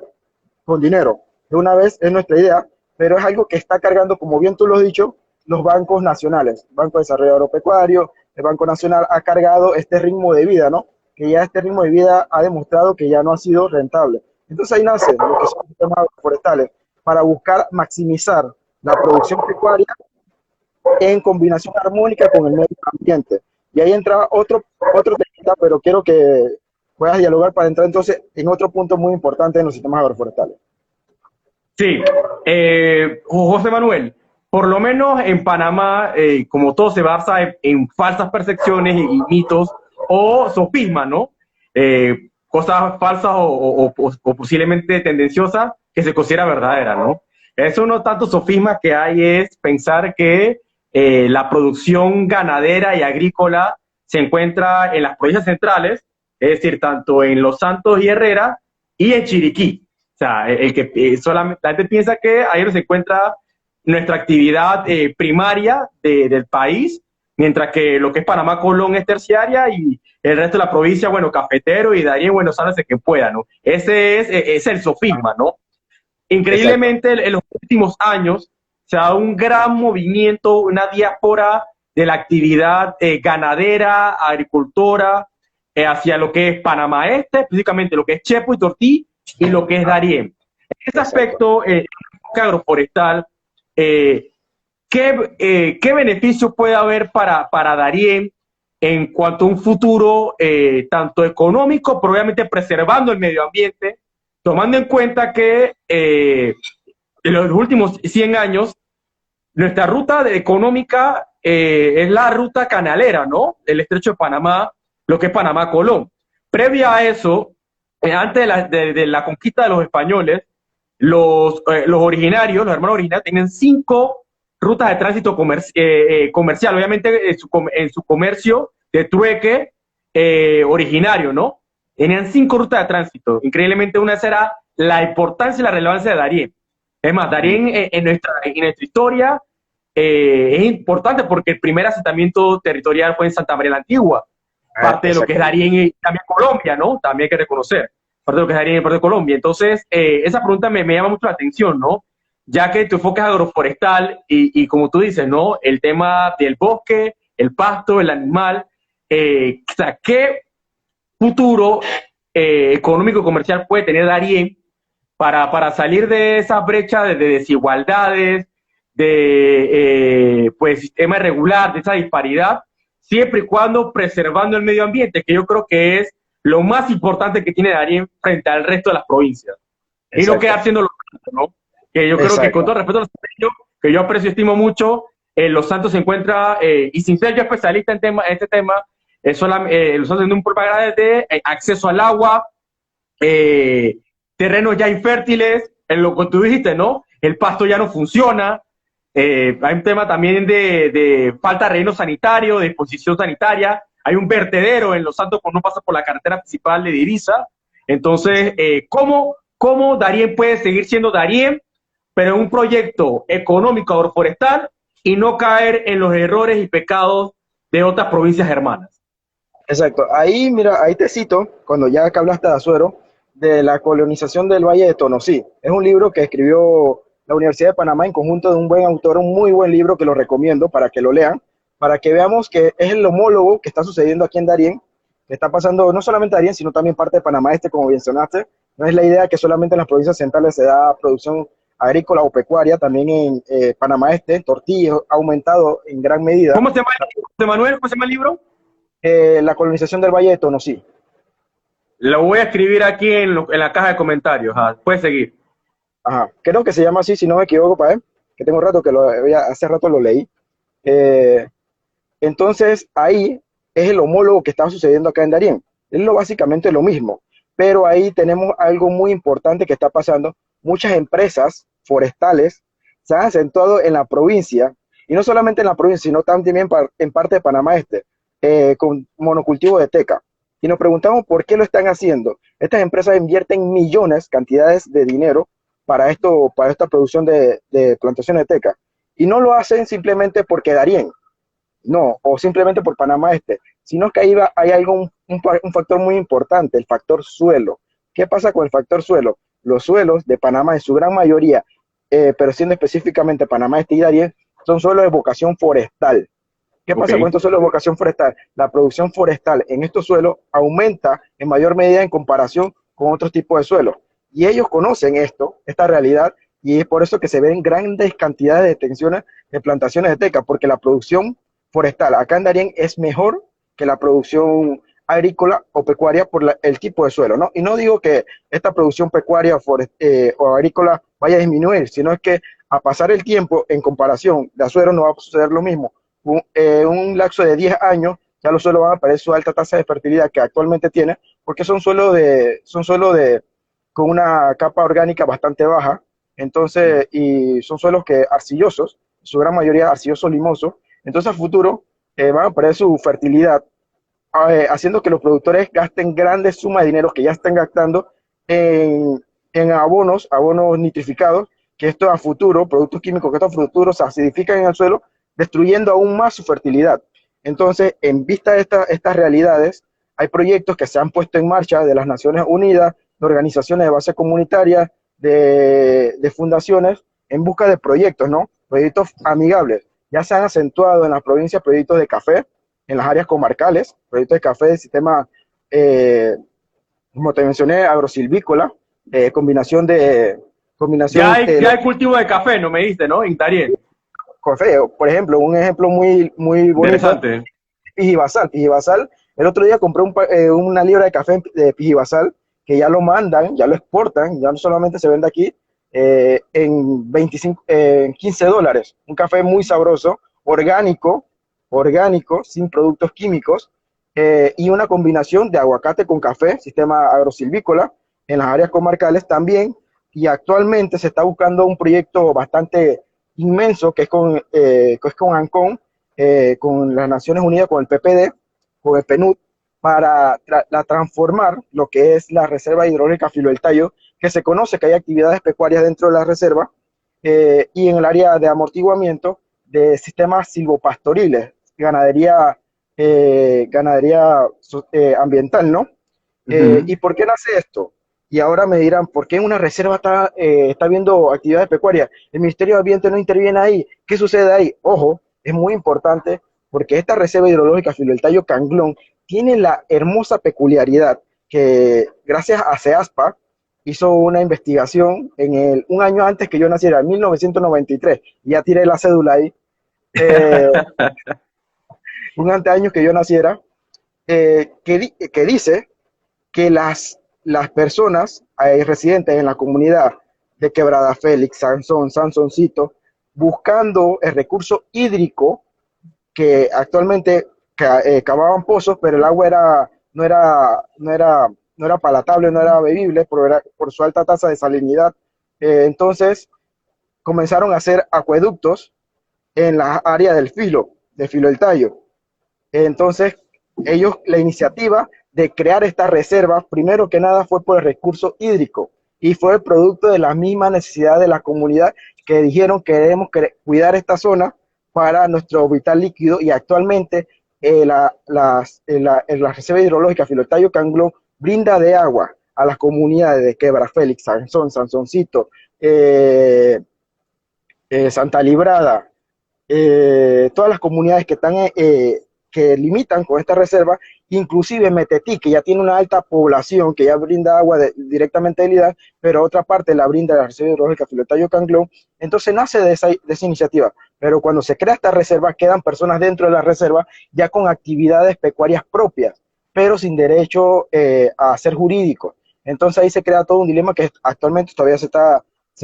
con dinero. De una vez es nuestra idea, pero es algo que está cargando, como bien tú lo has dicho, los bancos nacionales. El Banco de Desarrollo Agropecuario, el Banco Nacional ha cargado este ritmo de vida, ¿no? Que ya este ritmo de vida ha demostrado que ya no ha sido rentable. Entonces ahí nace lo que son los sistemas forestales, para buscar maximizar la producción pecuaria en combinación armónica con el medio ambiente. Y ahí entra otro tema, pero quiero que puedas dialogar para entrar entonces en otro punto muy importante en los sistemas agroforestales. Sí, José Manuel, por lo menos en Panamá, como todo se basa en falsas percepciones y mitos o sofismas, ¿no? Cosas falsas o posiblemente tendenciosas que se considera verdadera, ¿no? Eso no tanto sofisma que hay es pensar que la producción ganadera y agrícola se encuentra en las provincias centrales, es decir, tanto en Los Santos y Herrera y en Chiriquí. O sea, el que solamente la gente piensa que ahí se encuentra nuestra actividad primaria del país, mientras que lo que es Panamá, Colón es terciaria y el resto de la provincia, bueno, cafetero y Darien, bueno, sálvese que pueda, ¿no? Es el sofisma, ¿no? Exacto. Increíblemente, en los últimos años se ha dado un gran movimiento, una diáspora de la actividad ganadera, agricultora, hacia lo que es Panamá Este, específicamente lo que es Chepo y Tortí y lo que es Darién. En ese Exacto. aspecto, agroforestal, eh, ¿qué beneficio puede haber para Darién en cuanto a un futuro tanto económico, pero obviamente preservando el medio ambiente, tomando en cuenta que en los últimos 100 años nuestra ruta económica es la ruta canalera, ¿no? El estrecho de Panamá, lo que es Panamá-Colón. Previa a eso, antes de la conquista de los españoles, los originarios, los hermanos originarios, tenían 5 rutas de tránsito comercial, obviamente en su comercio de trueque originario, ¿no? Tenían 5 rutas de tránsito. Increíblemente, una era la importancia y la relevancia de Darién. Es más, Darién en nuestra historia es importante porque el primer asentamiento territorial fue en Santa María la Antigua, parte de lo que es Exactamente. Darién y también Colombia, ¿no? También hay que reconocer, parte de lo que es Darién y parte de Colombia. Entonces, esa pregunta me llama mucho la atención, ¿no? Ya que tu enfoque es agroforestal y como tú dices, ¿no? El tema del bosque, el pasto, el animal, o sea, ¿qué futuro económico y comercial puede tener Darién para salir de esa brecha de desigualdades, de pues sistema irregular, de esa disparidad, siempre y cuando preservando el medio ambiente, que yo creo que es lo más importante que tiene Darién frente al resto de las provincias. Y no Exacto, quedar siendo los santos, ¿no? Que yo creo que con todo exacto. respeto a los santeños, que yo aprecio y estimo mucho, Los Santos se encuentra, y sin ser yo especialista en este tema, Los Santos tienen un problema de acceso al agua, eh, terrenos ya infértiles, en lo que tú dijiste, ¿no? El pasto ya no funciona, hay un tema también de falta de relleno sanitario, de exposición sanitaria, hay un vertedero en Los Santos cuando no pasa por la carretera principal de Divisa. Entonces, ¿cómo Darién puede seguir siendo Darién, pero en un proyecto económico agroforestal y no caer en los errores y pecados de otras provincias hermanas? Exacto. Ahí, mira, ahí te cito, cuando ya que hablaste de Azuero, de la colonización del Valle de Tonosí. Es un libro que escribió la Universidad de Panamá en conjunto de un buen autor, un muy buen libro que lo recomiendo para que lo lean, para que veamos que es el homólogo que está sucediendo aquí en Darién, que está pasando no solamente Darién, sino también parte de Panamá Este, como mencionaste. No es la idea que solamente en las provincias centrales se da producción agrícola o pecuaria, también en Panamá Este, Tortillo ha aumentado en gran medida. ¿Cómo se llama el libro, José Manuel? ¿Cómo se llama el libro? La colonización del Valle de Tonosí. Lo voy a escribir aquí en la caja de comentarios. Puedes seguir. Ajá, creo que se llama así, si no me equivoco, para que tengo un rato que hace rato lo leí. Eh, entonces, ahí es el homólogo que está sucediendo acá en Darién. Es básicamente lo mismo, pero ahí tenemos algo muy importante que está pasando. Muchas empresas forestales se han acentuado en la provincia, y no solamente en la provincia, sino también en parte de Panamá Este, con monocultivo de teca. Y nos preguntamos por qué lo están haciendo. Estas empresas invierten millones, cantidades de dinero para esto, para esta producción de plantaciones de teca. Y no lo hacen simplemente porque Darién, no, o simplemente por Panamá Este, sino que ahí hay algo, un factor muy importante, el factor suelo. ¿Qué pasa con el factor suelo? Los suelos de Panamá, en su gran mayoría, pero siendo específicamente Panamá Este y Darién, son suelos de vocación forestal. ¿Qué Ok. pasa con estos suelos de vocación forestal? La producción forestal en estos suelos aumenta en mayor medida en comparación con otros tipos de suelos. Y ellos conocen esto, esta realidad, y es por eso que se ven grandes cantidades de extensiones de plantaciones de teca, porque la producción forestal acá en Darién es mejor que la producción agrícola o pecuaria por el tipo de suelo, ¿no? Y no digo que esta producción pecuaria o agrícola vaya a disminuir, sino es que a pasar el tiempo en comparación de Azuero no va a suceder lo mismo. Un lapso de 10 años ya los suelos van a perder su alta tasa de fertilidad que actualmente tiene, porque con una capa orgánica bastante baja, entonces, y son suelos que arcillosos, su gran mayoría arcilloso limoso, entonces a futuro van a perder su fertilidad, haciendo que los productores gasten grandes sumas de dinero que ya están gastando en abonos nitrificados, que esto a futuro, productos químicos que estos a futuro se acidifican en el suelo, destruyendo aún más su fertilidad. Entonces, en vista de estas realidades, hay proyectos que se han puesto en marcha de las Naciones Unidas, de organizaciones de base comunitaria, de fundaciones, en busca de proyectos, ¿no? Proyectos amigables. Ya se han acentuado en las provincias proyectos de café, en las áreas comarcales, proyectos de café del sistema, eh, como te mencioné, agrosilvícola, Ya combinación hay, ya hay cultivo de café, no me diste, ¿no? En Tarien. café. Por ejemplo, un ejemplo muy, muy bonito, Interesante. Pijibasal. Pijibasal, el otro día compré una libra de café de Pijibasal que ya lo mandan, ya lo exportan, ya no solamente se vende aquí, en 15 dólares. Un café muy sabroso, orgánico, sin productos químicos, y una combinación de aguacate con café, sistema agrosilvícola, en las áreas comarcales también. Y actualmente se está buscando un proyecto bastante inmenso que es con ANCON, con las Naciones Unidas, con el PPD, con el PNUD, para transformar lo que es la reserva hidrológica Filo del Tallo, que se conoce que hay actividades pecuarias dentro de la reserva, y en el área de amortiguamiento de sistemas silvopastoriles, ganadería ambiental, ¿no? Ujú. ¿Y por qué nace esto? Y ahora me dirán, ¿por qué en una reserva está habiendo actividades pecuarias? El Ministerio de Ambiente no interviene ahí. ¿Qué sucede ahí? Ojo, es muy importante porque esta reserva hidrológica Filo del Tallo Canglón tiene la hermosa peculiaridad que gracias a CEASPA hizo una investigación un año antes que yo naciera, en 1993, ya tiré la cédula ahí, eh, un anteaño que yo naciera, que dice que las personas residentes en la comunidad de Quebrada Félix, Sansoncito, buscando el recurso hídrico que actualmente cavaban pozos, pero el agua no era palatable, no era bebible por su alta tasa de salinidad. Entonces comenzaron a hacer acueductos en la área del filo del tallo. Entonces, la iniciativa de crear esta reserva, primero que nada, fue por el recurso hídrico y fue el producto de la misma necesidad de la comunidad que dijeron queremos cuidar esta zona para nuestro vital líquido y actualmente la reserva hidrológica Filotayo Canglón brinda de agua a las comunidades de Quebra Félix, Sansoncito, eh, Santa Librada, todas las comunidades que limitan con esta reserva, inclusive Metetí, que ya tiene una alta población, que ya brinda agua directamente del IDAN, pero otra parte la brinda la reserva hidrológica Filotayo Canglón. Entonces nace de esa iniciativa, pero cuando se crea esta reserva, quedan personas dentro de la reserva ya con actividades pecuarias propias, pero sin derecho a ser jurídico. Entonces ahí se crea todo un dilema que actualmente todavía se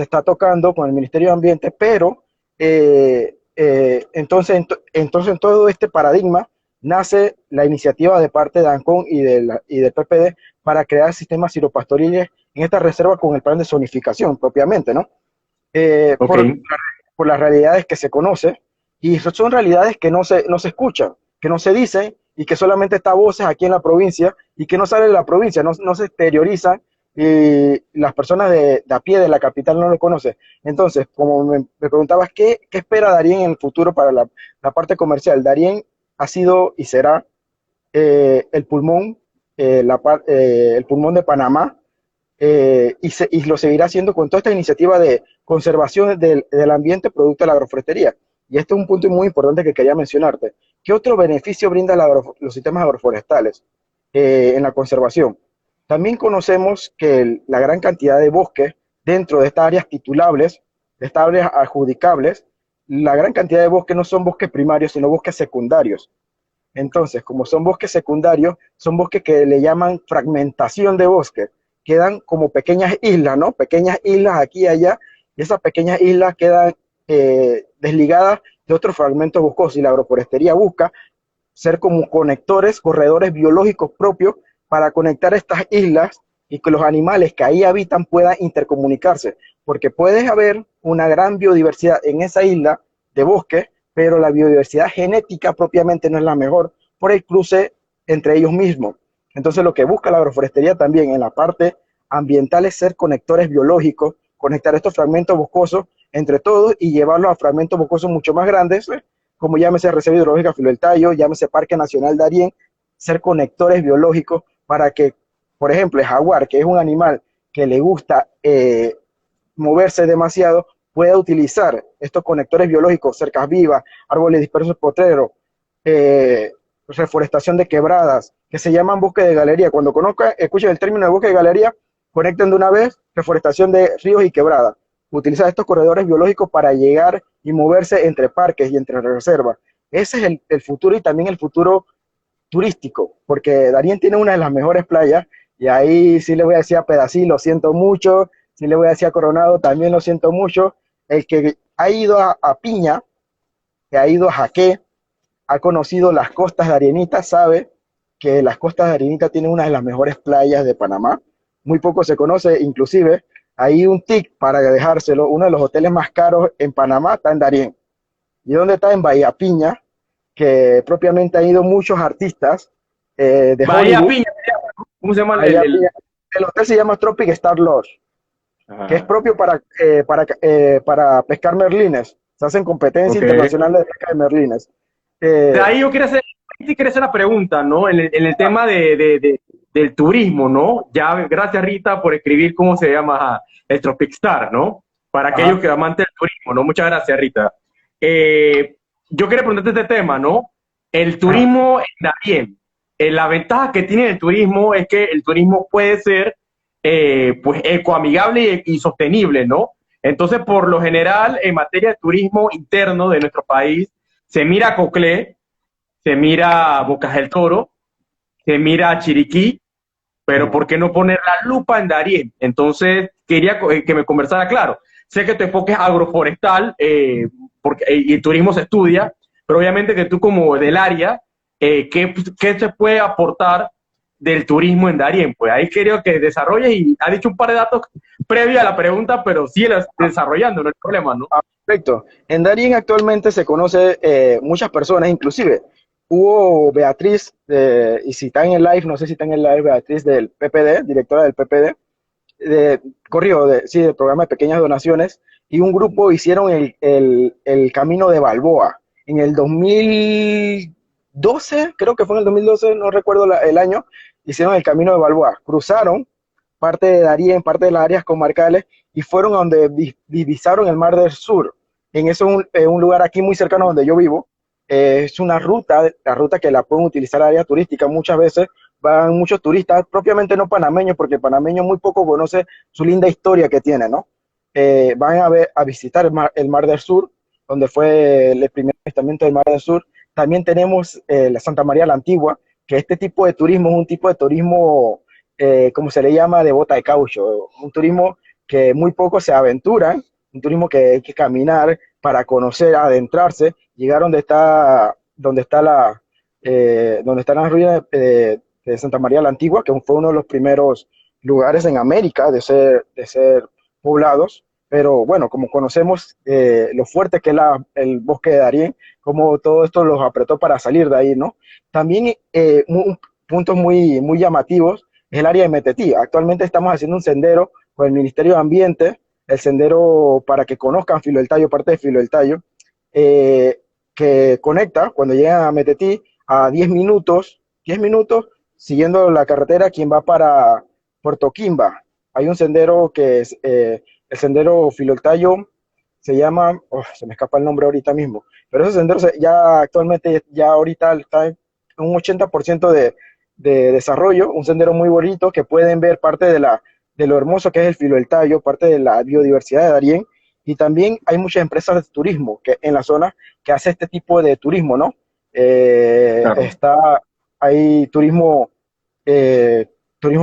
está tocando con el Ministerio de Ambiente, pero entonces en todo este paradigma nace la iniciativa de parte de ANCON y del PPD para crear sistemas silvopastoriles en esta reserva con el plan de zonificación propiamente, ¿no? Eh, Ok, por, por las realidades que se conocen y son realidades que no se escuchan, que no se dicen y que solamente está voces aquí en la provincia y que no sale de la provincia, no se exteriorizan y las personas de a pie de la capital no lo conocen. Entonces, como me preguntabas, ¿qué espera Darien en el futuro para la parte comercial? Darien ha sido y será el pulmón, el pulmón de Panamá, y lo seguirá haciendo con toda esta iniciativa de conservación del ambiente producto de la agroforestería. Y este es un punto muy importante que quería mencionarte. ¿Qué otro beneficio brinda los sistemas agroforestales en la conservación? También conocemos que la gran cantidad de bosques dentro de estas áreas titulables, de estas áreas adjudicables, la gran cantidad de bosques no son bosques primarios, sino bosques secundarios. Entonces, como son bosques secundarios, son bosques que le llaman fragmentación de bosque. Quedan como pequeñas islas, ¿no? Pequeñas islas aquí y allá, y esas pequeñas islas quedan desligadas de otros fragmentos boscosos. Y la agroforestería busca ser como conectores, corredores biológicos propios para conectar estas islas y que los animales que ahí habitan puedan intercomunicarse. Porque puede haber una gran biodiversidad en esa isla de bosque, pero la biodiversidad genética propiamente no es la mejor por el cruce entre ellos mismos. Entonces lo que busca la agroforestería también en la parte ambiental es ser conectores biológicos, conectar estos fragmentos boscosos entre todos y llevarlos a fragmentos boscosos mucho más grandes, como llámese Reserva Hidrológica Filo del Tallo, llámese Parque Nacional Darién, ser conectores biológicos para que, por ejemplo, el jaguar, que es un animal que le gusta moverse demasiado, pueda utilizar estos conectores biológicos, cercas vivas, árboles dispersos potreros, reforestación de quebradas, que se llaman bosque de galería. Cuando escuchen el término de bosque de galería, conecten de una vez reforestación de ríos y quebradas. Utilizar estos corredores biológicos para llegar y moverse entre parques y entre reservas. Ese es el futuro y también el futuro turístico, porque Darien tiene una de las mejores playas y ahí sí le voy a decir a Pedací, lo siento mucho, sí le voy a decir a Coronado, también lo siento mucho. El que ha ido a Piña, que ha ido a Jaque, ha conocido las costas de Arenita, sabe que las costas de Arenita tienen una de las mejores playas de Panamá. Muy poco se conoce, inclusive hay un tic para dejárselo, uno de los hoteles más caros en Panamá está en Darien. ¿Y dónde está? En Bahía Piña, que propiamente han ido muchos artistas de Bahía Hollywood. Piña, ¿cómo se llama Bahía Piña. El hotel se llama Tropic Star Lodge, que es Ajá. propio para pescar merlines. Se hacen competencias Ok. internacionales de pesca de merlines. De Eh, ahí yo quería hacer una pregunta, ¿no? En el tema del turismo, ¿no? Ya, gracias Rita por escribir cómo se llama el Tropic Star, ¿no? Para aquellos ajá, que amantes del turismo, ¿no? Muchas gracias, Rita. Yo quería preguntarte este tema, ¿no? El ajá, turismo en Darién. La ventaja que tiene el turismo es que el turismo puede ser, pues, ecoamigable y sostenible, ¿no? Entonces, por lo general, en materia de turismo interno de nuestro país, se mira a Coclé, se mira a Bocas del Toro, se mira a Chiriquí, pero ajá. ¿por qué no poner la lupa en Darién? Entonces, quería que me conversara claro. Sé que tu enfoque es agroforestal, y el turismo se estudia, pero obviamente que tú como del área, ¿qué se puede aportar del turismo en Darién? Pues ahí quería que desarrolles y ha dicho un par de datos previa a la pregunta, pero sigue desarrollando, no hay problema, ¿no? Perfecto. En Darien actualmente se conoce muchas personas, inclusive hubo Beatriz, y si está en el live, no sé si está en el live, Beatriz del PPD, directora del PPD, de, sí, del programa de pequeñas donaciones, y un grupo hicieron el camino de Balboa en el 2012, creo que fue en el 2012, no recuerdo el año, hicieron el camino de Balboa, cruzaron parte de Darien, parte de las áreas comarcales, y fueron a donde divisaron el Mar del Sur. En eso un lugar aquí muy cercano donde yo vivo, es una ruta, la ruta que la pueden utilizar áreas turísticas muchas veces, van muchos turistas, propiamente no panameños, porque el panameño muy poco conoce su linda historia que tiene, ¿no? Van a visitar el Mar del Sur, donde fue el primer avistamiento del Mar del Sur. También tenemos la Santa María la Antigua, que este tipo de turismo es un tipo de turismo, como se le llama, de bota de caucho, un turismo que muy pocos se aventuran, un turismo que hay que caminar para conocer, adentrarse, llegar donde están las ruinas de Santa María la Antigua, que fue uno de los primeros lugares en América de ser poblados. Pero bueno, como conocemos lo fuerte que es el bosque de Darién, como todo esto los apretó para salir de ahí, ¿no? También puntos muy llamativos es el área de Metetí. Actualmente estamos haciendo un sendero con el Ministerio de Ambiente, el sendero para que conozcan Filo del Tallo, parte de Filo del Tallo, eh, que conecta cuando llegan a Metetí a 10 minutos siguiendo la carretera quien va para Puerto Quimba. Hay un sendero que es el sendero Filo del Tallo, se llama, se me escapa el nombre ahorita mismo, pero ese sendero ya actualmente, ya ahorita está en un 80% de desarrollo, un sendero muy bonito que pueden ver parte de lo hermoso que es el Filo del Tallo, parte de la biodiversidad de Darién, y también hay muchas empresas de turismo que en la zona que hace este tipo de turismo, ¿no? Claro. Hay turismo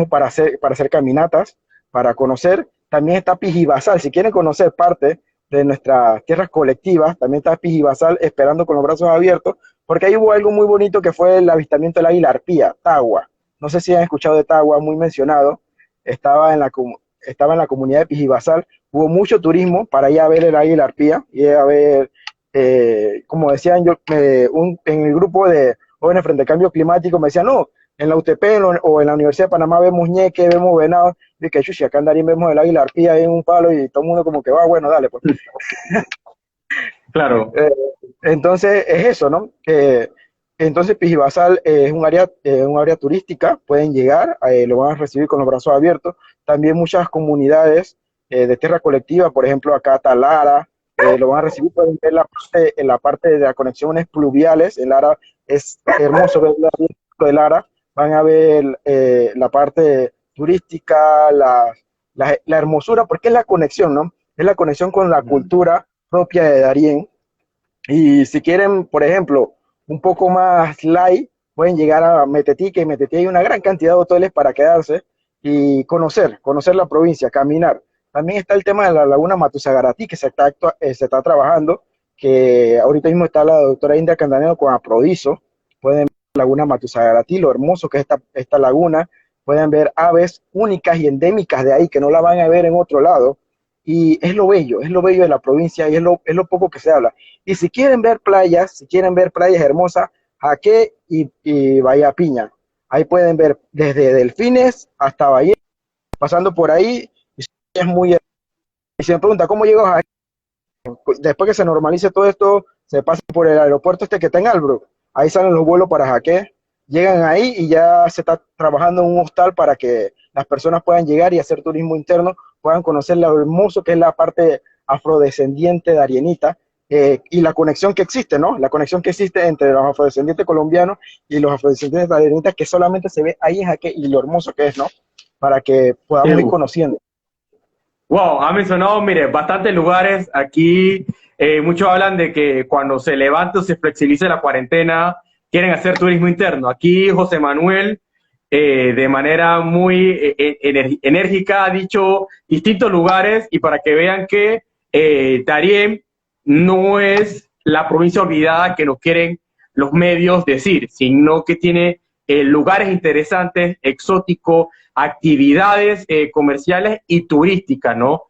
para hacer caminatas, para conocer. También está Pijibasal. Si quieren conocer parte de nuestras tierras colectivas, también está Pijibasal esperando con los brazos abiertos, porque ahí hubo algo muy bonito que fue el avistamiento del águila arpía, Tagua. No sé si han escuchado de Tagua, muy mencionado. Estaba en la, estaba en la comunidad de Pijibasal. Hubo mucho turismo para ir a ver el águila arpía y a ver, como decían yo, en el grupo de jóvenes frente al cambio climático me decían, no, en la UTP o en la Universidad de Panamá vemos ñeque, vemos venado, y que chuchi, acá en Darín vemos el águila arpía ahí en un palo y todo el mundo como que va, bueno, dale, pues. Claro. Eh, entonces es eso, ¿no? Entonces Pijibasal es un área turística, pueden llegar, lo van a recibir con los brazos abiertos. También muchas comunidades de tierra colectiva, por ejemplo, acá Talara, lo van a recibir, pueden ver en la parte de las conexiones pluviales, en Lara es hermoso ver de Lara, van a ver la parte turística, la hermosura, porque es la conexión, ¿no? Es la conexión con la cultura propia de Darién. Y si quieren, por ejemplo, un poco más light, pueden llegar a Metetí, que en Metetí hay una gran cantidad de hoteles para quedarse y conocer la provincia, caminar. También está el tema de la Laguna Matusagarati, que se está trabajando, que ahorita mismo está la doctora India Candanero con Aprodiso. Pueden ver la Laguna Matusagarati, lo hermoso que es esta laguna. Pueden ver aves únicas y endémicas de ahí, que no la van a ver en otro lado. Y es lo bello de la provincia y es lo poco que se habla. Y si quieren ver playas, si quieren ver playas hermosas, Jaque y Bahía Piña. Ahí pueden ver desde Delfines hasta Bahía, pasando por ahí, y es muy. Y se me pregunta, ¿cómo llego a Jaque? después que se normalice todo esto, se pasa por el aeropuerto este que está en Albrook, ahí salen los vuelos para Jaque, llegan ahí y ya se está trabajando en un hostal para que las personas puedan llegar y hacer turismo interno, puedan conocer lo hermoso que es la parte afrodescendiente de Arienita, y la conexión que existe, ¿no? La conexión que existe entre los afrodescendientes colombianos y los afrodescendientes de Arienita, que solamente se ve ahí en Jaque y lo hermoso que es, ¿no? Para que podamos ir conociendo. Wow, ha mencionado, mire, bastantes lugares aquí. Muchos hablan de que cuando se levante o se flexibilice la cuarentena, quieren hacer turismo interno. Aquí José Manuel, de manera muy enérgica, ha dicho distintos lugares y para que vean que Darién no es la provincia olvidada que nos quieren los medios decir, sino que tiene lugares interesantes, exóticos, actividades comerciales y turísticas, ¿no?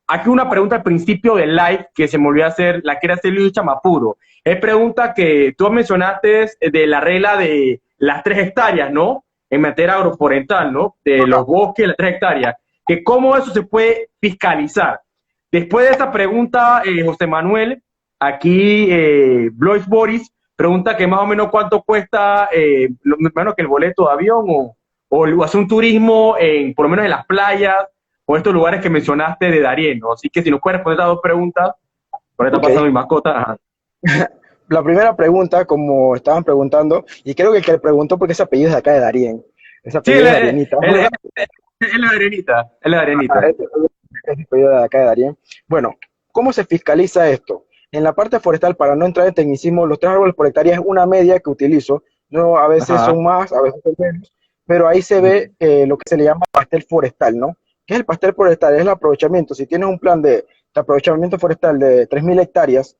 Aquí una pregunta al principio del live que se me olvidó hacer, la quiere hacer Luis Chamapuro. Es pregunta que tú mencionaste de la regla de las 3 hectáreas, ¿no? En materia agroforestal, ¿no? De los bosques, las 3 hectáreas. Que cómo eso se puede fiscalizar. Después de esa pregunta, José Manuel, aquí Blois Boris pregunta que más o menos cuánto cuesta, menos que el boleto de avión o hacer un turismo en, por lo menos en las playas o estos lugares que mencionaste de Darién, ¿no? Así que si nos puedes responder estas 2 preguntas, por ahí está pasando mi mascota. Ajá. La primera pregunta, como estaban preguntando, y creo que el que le preguntó porque ese apellido es de acá de Darien, ese Sí, apellido es de Arienita. es la arenita, es la arenita. Ese apellido de acá de Darien. Bueno, ¿cómo se fiscaliza esto? En la parte forestal, para no entrar en tecnicismo, los 3 árboles por hectárea es una media que utilizo, no, a veces Ajá. son más, a veces son menos, pero ahí se ve lo que se le llama pastel forestal, ¿no? ¿Qué es el pastel forestal? Es el aprovechamiento. Si tienes un plan de aprovechamiento forestal de 3.000 hectáreas,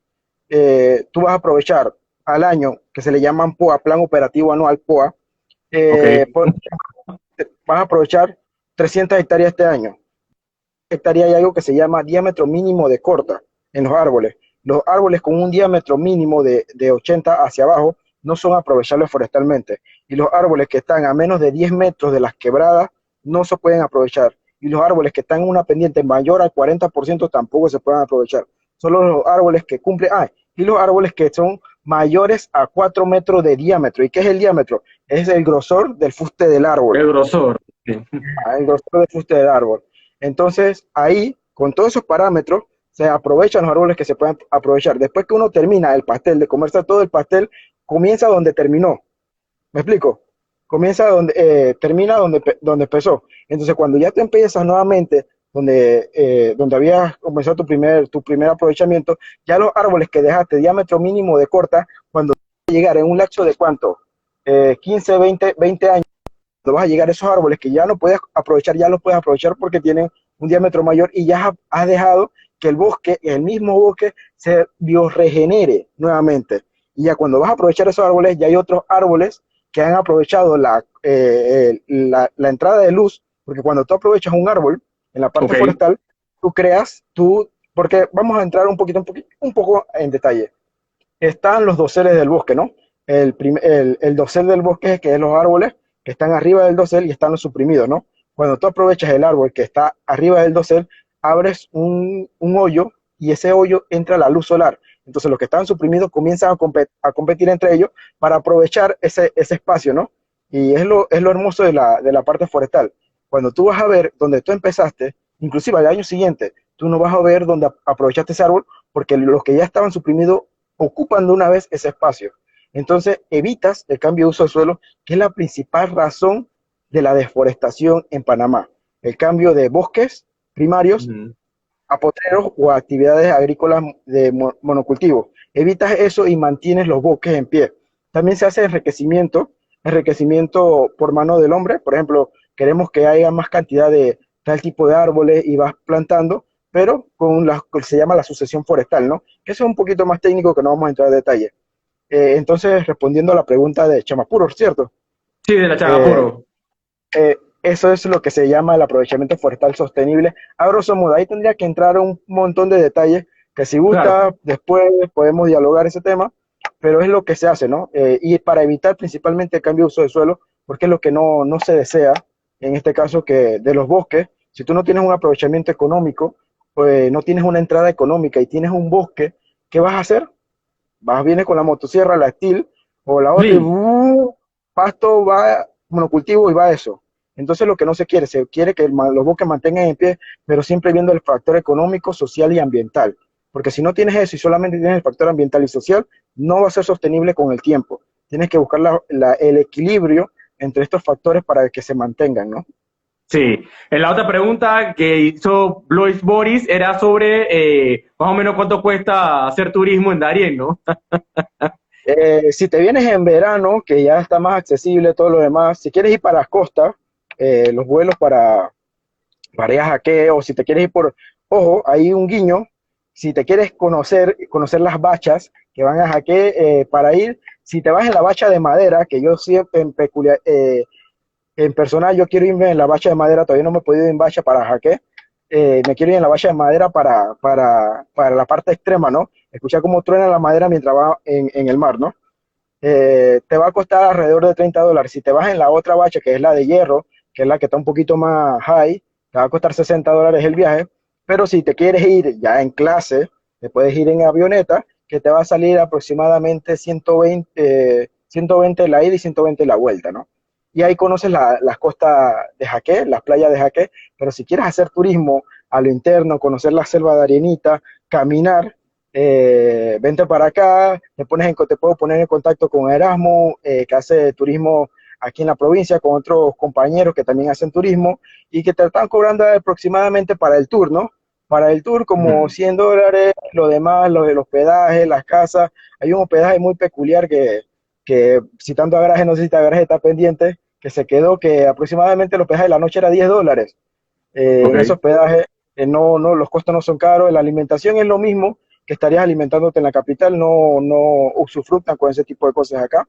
tú vas a aprovechar al año, que se le llaman POA, Plan Operativo Anual POA, Ok, vas a aprovechar 300 hectáreas este año. Hectárea hay algo que se llama diámetro mínimo de corta en los árboles. Los árboles con un diámetro mínimo de 80 hacia abajo no son aprovechables forestalmente. Y los árboles que están a menos de 10 metros de las quebradas no se pueden aprovechar. Y los árboles que están en una pendiente mayor al 40% tampoco se pueden aprovechar. Solo los árboles que cumplen, y los árboles que son mayores a 4 metros de diámetro. ¿Y qué es el diámetro? Es el grosor del fuste del árbol. el grosor. Sí. El grosor del fuste del árbol. Entonces, ahí, con todos esos parámetros, se aprovechan los árboles que se pueden aprovechar. Después que uno termina el pastel, de comerse todo el pastel, comienza donde terminó. ¿Me explico? Comienza donde, termina donde empezó. Entonces, cuando ya te empiezas nuevamente, donde habías comenzado tu primer aprovechamiento, ya los árboles que dejaste diámetro mínimo de corta, cuando llegar en un lapso de cuánto, 15, 20 años, vas a llegar a esos árboles que ya no puedes aprovechar, ya los puedes aprovechar porque tienen un diámetro mayor y ya has dejado que el bosque, el mismo bosque, se bioregenere nuevamente. Y ya cuando vas a aprovechar esos árboles, ya hay otros árboles que han aprovechado la entrada de luz, porque cuando tú aprovechas un árbol en la parte Ok, forestal, porque vamos a entrar un poco en detalle. Están los doseles del bosque, ¿no? El dosel del bosque, que es los árboles que están arriba del dosel y están los suprimidos, ¿no? Cuando tú aprovechas el árbol que está arriba del dosel, abres un hoyo y ese hoyo entra la luz solar. Entonces los que están suprimidos comienzan a competir entre ellos para aprovechar ese espacio, ¿no? Y es lo hermoso de la parte forestal. Cuando tú vas a ver donde tú empezaste, inclusive al año siguiente, tú no vas a ver donde aprovechaste ese árbol porque los que ya estaban suprimidos ocupan de una vez ese espacio. Entonces evitas el cambio de uso de suelo, que es la principal razón de la deforestación en Panamá. El cambio de bosques primarios ujú, a potreros o a actividades agrícolas de monocultivo. Evitas eso y mantienes los bosques en pie. También se hace enriquecimiento por mano del hombre. Por ejemplo, queremos que haya más cantidad de tal tipo de árboles y vas plantando, pero con lo que se llama la sucesión forestal, ¿no? Que eso es un poquito más técnico que no vamos a entrar en detalle. Entonces, respondiendo a la pregunta de Chamapuro, ¿cierto? sí, de la Eh, Chagapuro. Eso es lo que se llama el aprovechamiento forestal sostenible. A grosso modo, ahí tendría que entrar un montón de detalles que si Claro. gusta, después podemos dialogar ese tema, pero es lo que se hace, ¿no? Y para evitar principalmente el cambio de uso de suelo, porque es lo que no, se desea, en este caso que de los bosques, si tú no tienes un aprovechamiento económico, ¿cómo vas a aprovechar ese árbol? Porque los que ya estaban suprimidos, ¿no? Entonces, evitas el cambio de uso de suelo, que es la principal razón de la deforestación en Panamá. El cambio de bosques primarios a potreros o a actividades agrícolas de monocultivo. Evitas eso y mantienes los bosques en pie. También se hace enriquecimiento por mano del hombre. Por ejemplo, queremos que haya más cantidad de tal tipo de árboles y vas plantando, pero con lo que se llama la sucesión forestal, ¿no? Que eso es un poquito más técnico que no vamos a entrar en detalle. Entonces, respondiendo a la pregunta de Chamapuro, ¿cierto? pues no tienes una entrada económica y tienes un bosque, ¿qué vas a hacer? Vienes con la motosierra, la Steel o la otra y Sí, pasto, va monocultivo y va eso. Entonces lo que no se quiere que los bosques mantengan en pie, pero siempre viendo el factor económico, social y ambiental. Porque si no tienes eso y solamente tienes el factor ambiental y social, no va a ser sostenible con el tiempo. Tienes que buscar el equilibrio entre estos factores para que se mantengan, ¿no? sí. En la otra pregunta que hizo Blois Boris era sobre más o menos cuánto cuesta hacer turismo en Darién, ¿no? Si te vienes en verano, que ya está más accesible todo lo demás, si quieres ir para las costas, los vuelos para ir a Jaque, o si te quieres ir por, ojo, hay un guiño, si te quieres conocer las bachas que van a Jaque, para ir, si te vas en la bacha de madera, que yo siempre en personal yo quiero irme en la bacha de madera, todavía no me he podido ir en bacha para Jaque, me quiero ir en la bacha de madera para la parte extrema, ¿no? Escuchar cómo truena la madera mientras va en el mar, ¿no? Te va a costar alrededor de $30. Si te vas en la otra bacha, que es la de hierro, que es la que está un poquito más high, te va a costar $60 el viaje. Pero si te quieres ir ya en clase, te puedes ir en avioneta, que te va a salir aproximadamente 120 la ida y 120 la vuelta, ¿no? Y ahí conoces las costas de Jaque, las playas de Jaque, pero si quieres hacer turismo a lo interno, conocer la selva de Arenita, caminar, vente para acá, te puedo poner en contacto con Erasmo, que hace turismo aquí en la provincia, con otros compañeros que también hacen turismo y que te están cobrando aproximadamente para el tour, ¿no? Para el tour como Ujú. $100, lo demás, lo del hospedaje, las casas. Hay un hospedaje muy peculiar que citando a Garaje, no sé si te Garaje está pendiente, que se quedó que aproximadamente el hospedaje de la noche era $10. En ese Ok. hospedaje no, los costos no son caros, la alimentación es lo mismo que estarías alimentándote en la capital, no usufructan con ese tipo de cosas acá,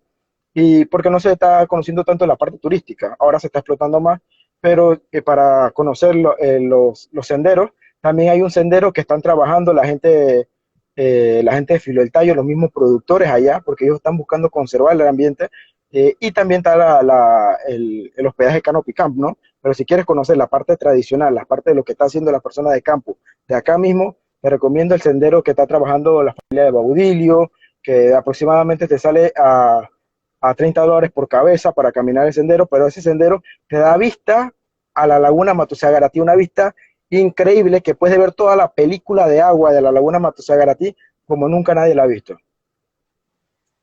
y porque no se está conociendo tanto la parte turística, ahora se está explotando más, pero para conocer los senderos, también hay un sendero que están trabajando la gente de Filo del Tallo, los mismos productores allá, porque ellos están buscando conservar el ambiente, y también está el hospedaje Canopy Camp, ¿no? Pero si quieres conocer la parte tradicional, la parte de lo que está haciendo la persona de campo, de acá mismo, te recomiendo el sendero que está trabajando la familia de Baudilio, que aproximadamente te sale a $30 por cabeza para caminar el sendero, pero ese sendero te da vista a la laguna Matuseagaratí, una vista increíble que puedes ver toda la película de agua de la laguna Matuseagaratí como nunca nadie la ha visto.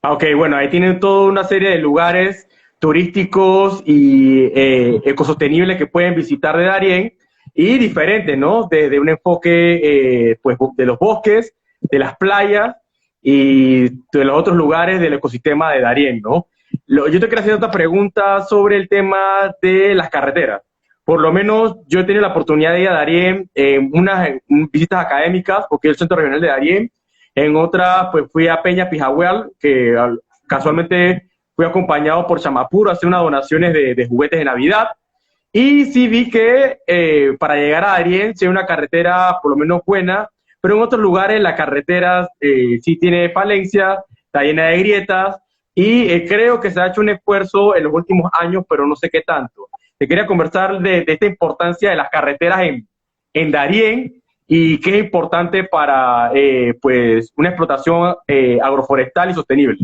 Ah, ok, bueno, ahí tienen toda una serie de lugares turísticos y ecosostenibles que pueden visitar de Darién y diferentes, ¿no? Desde un enfoque pues, de los bosques, de las playas y de los otros lugares del ecosistema de Darién, ¿no? Yo te quería hacer otra pregunta sobre el tema de las carreteras. Por lo menos yo he tenido la oportunidad de ir a Darién en unas visitas académicas, porque es el Centro Regional de Darién. En otra, pues fui a Peña Pijahual, que casualmente fui acompañado por Chamapuro a hacer unas donaciones de juguetes de Navidad. Y sí vi que para llegar a Darién sí hay una carretera por lo menos buena, pero en otros lugares la carretera sí tiene falencias, está llena de grietas y creo que se ha hecho un esfuerzo en los últimos años, pero no sé qué tanto. Te quería conversar de esta importancia de las carreteras en Darién y qué es importante para pues una explotación agroforestal y sostenible.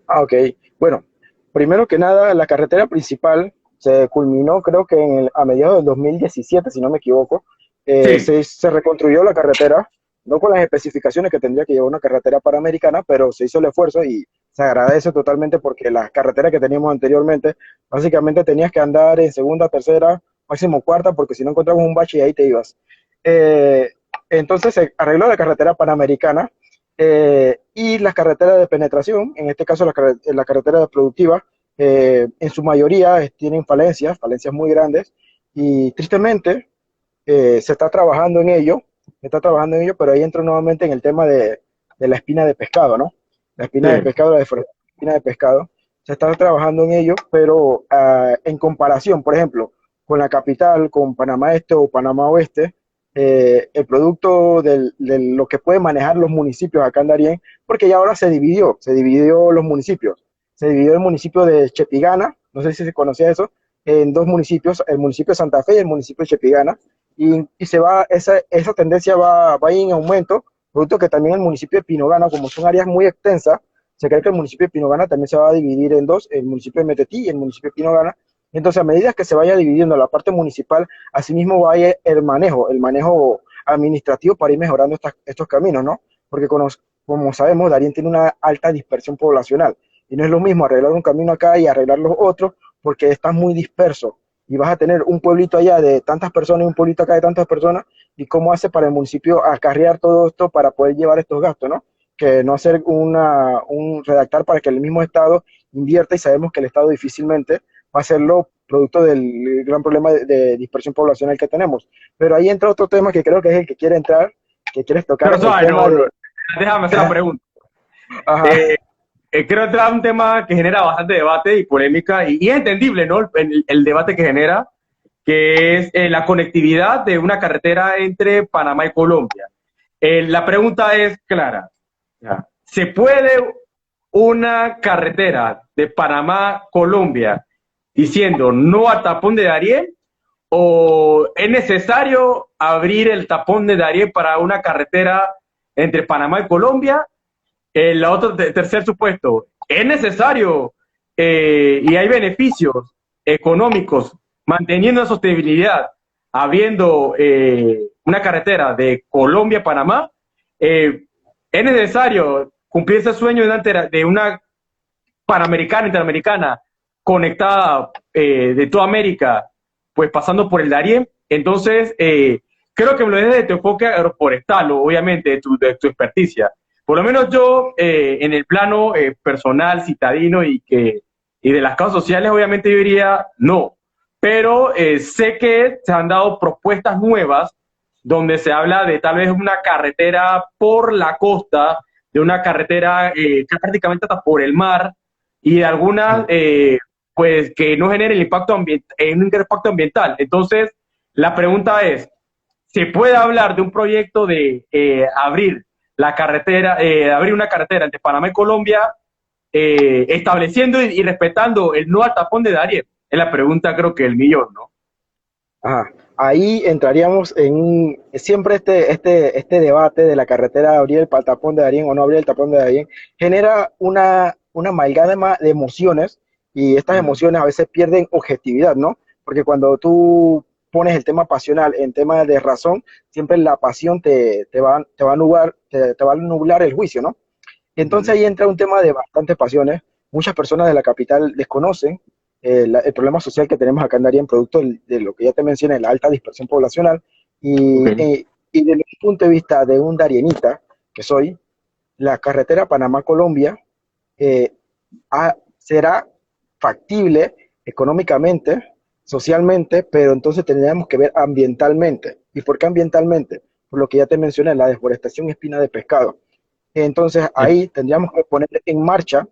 Ah, ok. Bueno, primero que nada, la carretera principal se culminó creo que a mediados del 2017, si no me equivoco. Sí, Se reconstruyó la carretera, no con las especificaciones que tendría que llevar una carretera panamericana, pero se hizo el esfuerzo y se agradece totalmente porque las carreteras que teníamos anteriormente, básicamente tenías que andar en segunda, tercera, máximo cuarta, porque si no encontrabas un bache y ahí te ibas. Eh, entonces se arregló la carretera panamericana, y las carreteras de penetración, en este caso la carretera productiva, en su mayoría tienen falencias muy grandes, y tristemente se está trabajando en ello, pero ahí entro nuevamente en el tema de la espina de pescado, ¿no? La espina de sí. pescado, la deforestación de espina de pescado, se está trabajando en ello, pero en comparación, por ejemplo, con la capital, con Panamá Este o Panamá Oeste, el producto de lo que pueden manejar los municipios acá en Darién, porque ya ahora se dividió los municipios, se dividió el municipio de Chepigana, no sé si se conocía eso, en dos municipios, el municipio de Santa Fe y el municipio de Chepigana, y esa tendencia va a ir en aumento, producto que también el municipio de Pinogana, como son áreas muy extensas, se cree que el municipio de Pinogana también se va a dividir en dos, el municipio de Metetí y el municipio de Pinogana. Entonces, a medida que se vaya dividiendo la parte municipal, asimismo va a ir el manejo administrativo para ir mejorando estos caminos, ¿no? Porque como sabemos, Darién tiene una alta dispersión poblacional y no es lo mismo arreglar un camino acá y arreglar los otros porque están muy dispersos y vas a tener un pueblito allá de tantas personas y un pueblito acá de tantas personas y cómo hace para el municipio acarrear todo esto para poder llevar estos gastos, ¿no? Que no hacer un redactar para que el mismo Estado invierta y sabemos que el Estado difícilmente va a hacerlo producto del gran problema de dispersión poblacional que tenemos. Pero ahí entra otro tema que creo que es el que quiere entrar, que quieres tocar, Pero el suave, tema de... déjame hacer la pregunta. Ajá, Eh, Creo entrar a un tema que genera bastante debate y polémica, y es entendible, ¿no? El debate que genera, que es la conectividad de una carretera entre Panamá y Colombia. La pregunta es clara. ¿Ya? ¿Se puede una carretera de Panamá-Colombia diciendo no al tapón de Darién? ¿O es necesario abrir el tapón de Darién para una carretera entre Panamá y Colombia? El otro tercer supuesto, es necesario y hay beneficios económicos manteniendo la sostenibilidad, habiendo una carretera de Colombia a Panamá, es necesario cumplir ese sueño de una panamericana, interamericana, conectada de toda América, pues pasando por el Darién. Entonces, creo que me lo des de tu enfoque agroforestal, obviamente, de tu experticia. Por lo menos yo, en el plano personal, citadino y de las causas sociales, obviamente yo diría no. Pero sé que se han dado propuestas nuevas donde se habla de tal vez una carretera por la costa, de una carretera que prácticamente está por el mar, y de algunas pues que no generen un impacto ambiental. Entonces, la pregunta es, ¿se puede hablar de un proyecto de abrir una carretera entre Panamá y Colombia, estableciendo y respetando el no al tapón de Darién? Es la pregunta, creo que el millón, ¿no? ajá. Ahí entraríamos siempre este debate de la carretera, abrir el tapón de Darién o no abrir el tapón de Darién, genera una amalgama de emociones y estas emociones a veces pierden objetividad, ¿no? Porque cuando tú pones el tema pasional en tema de razón, siempre la pasión te va a nublar el juicio, ¿no? Entonces Ujú. ahí entra un tema de bastantes pasiones. Muchas personas de la capital desconocen el problema social que tenemos acá en Darien, producto de lo que ya te mencioné, la alta dispersión poblacional. Ok. Y desde mi punto de vista de un darienita que soy, la carretera Panamá-Colombia eh, será factible económicamente, socialmente, pero entonces tendríamos que ver ambientalmente. ¿Y por qué ambientalmente? Por lo que ya te mencioné, la deforestación espina de pescado. Entonces ahí tendríamos que poner en marcha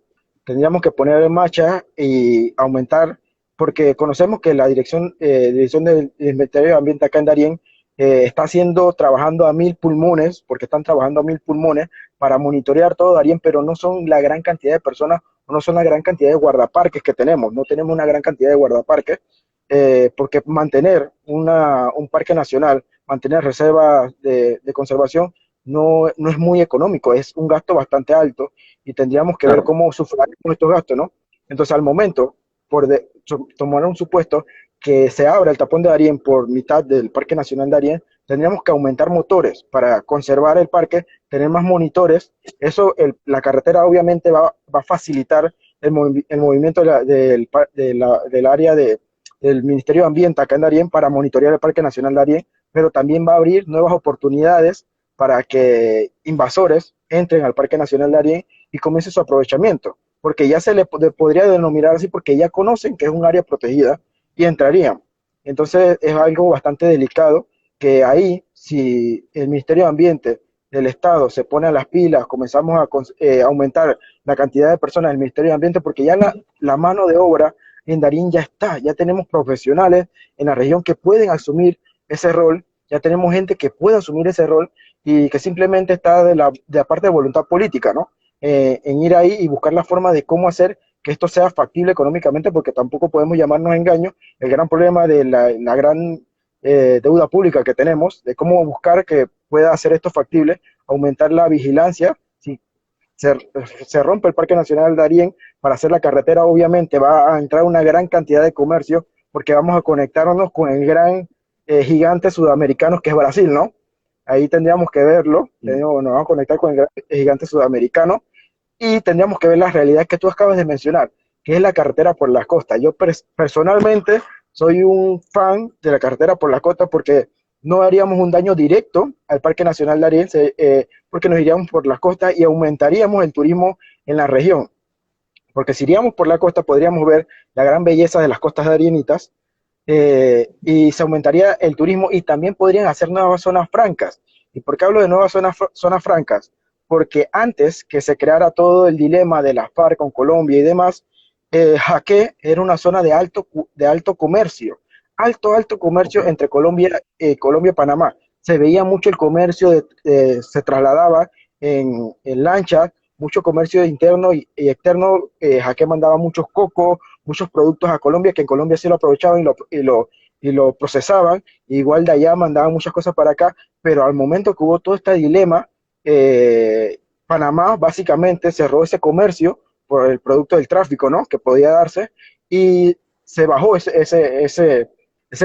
y aumentar, porque conocemos que la dirección del Ministerio de Ambiente acá en Darién está trabajando a mil pulmones, porque están trabajando a mil pulmones para monitorear todo Darién, pero no son la gran cantidad de personas, no son la gran cantidad de guardaparques que tenemos, no tenemos una gran cantidad de guardaparques, porque mantener un parque nacional, mantener reservas de conservación, no es muy económico, es un gasto bastante alto y tendríamos que ver Claro. cómo sufragamos estos gastos, ¿no? Entonces, al momento, tomar un supuesto que se abra el tapón de Darién por mitad del Parque Nacional de Darién, tendríamos que aumentar motores para conservar el parque, tener más monitores. La carretera obviamente va a facilitar el movimiento del área del Ministerio de Ambiente acá en Darién para monitorear el Parque Nacional de Darién, pero también va a abrir nuevas oportunidades para que invasores entren al Parque Nacional de Darién y comience su aprovechamiento, porque ya se le podría denominar así porque ya conocen que es un área protegida y entrarían. Entonces es algo bastante delicado que ahí, si el Ministerio de Ambiente del Estado se pone a las pilas, comenzamos a aumentar la cantidad de personas del Ministerio de Ambiente, porque ya la mano de obra en Darín ya está, ya tenemos profesionales en la región que pueden asumir ese rol, ya tenemos gente que puede asumir ese rol y que simplemente está de la parte de voluntad política, ¿no? En ir ahí y buscar la forma de cómo hacer que esto sea factible económicamente, porque tampoco podemos llamarnos a engaño. El gran problema de deuda pública que tenemos, de cómo buscar que pueda hacer esto factible, aumentar la vigilancia. Si se, se rompe el Parque Nacional Darién para hacer la carretera, obviamente va a entrar una gran cantidad de comercio, porque vamos a conectarnos con el gran gigante sudamericano que es Brasil, ¿no? Ahí tendríamos que verlo, nos vamos a conectar con el gran gigante sudamericano y tendríamos que ver la realidad que tú acabas de mencionar, que es la carretera por las costas. Yo personalmente soy un fan de la carretera por las costas porque no haríamos un daño directo al Parque Nacional de Ariel, porque nos iríamos por las costas y aumentaríamos el turismo en la región. Porque si iríamos por la costa podríamos ver la gran belleza de las costas de Arienitas, y se aumentaría el turismo y también podrían hacer nuevas zonas francas. ¿Y por qué hablo de nuevas zonas francas? Porque antes que se creara todo el dilema de las FARC con Colombia y demás, Jaque era una zona de alto comercio, alto comercio entre Colombia y Panamá. Se veía mucho el comercio, se trasladaba en lancha, mucho comercio interno y externo. Jaque mandaba muchos cocos, muchos productos a Colombia, que en Colombia sí lo aprovechaban y lo procesaban, igual de allá mandaban muchas cosas para acá, pero al momento que hubo todo este dilema, Panamá básicamente cerró ese comercio por el producto del tráfico, ¿no? Que podía darse, y se bajó ese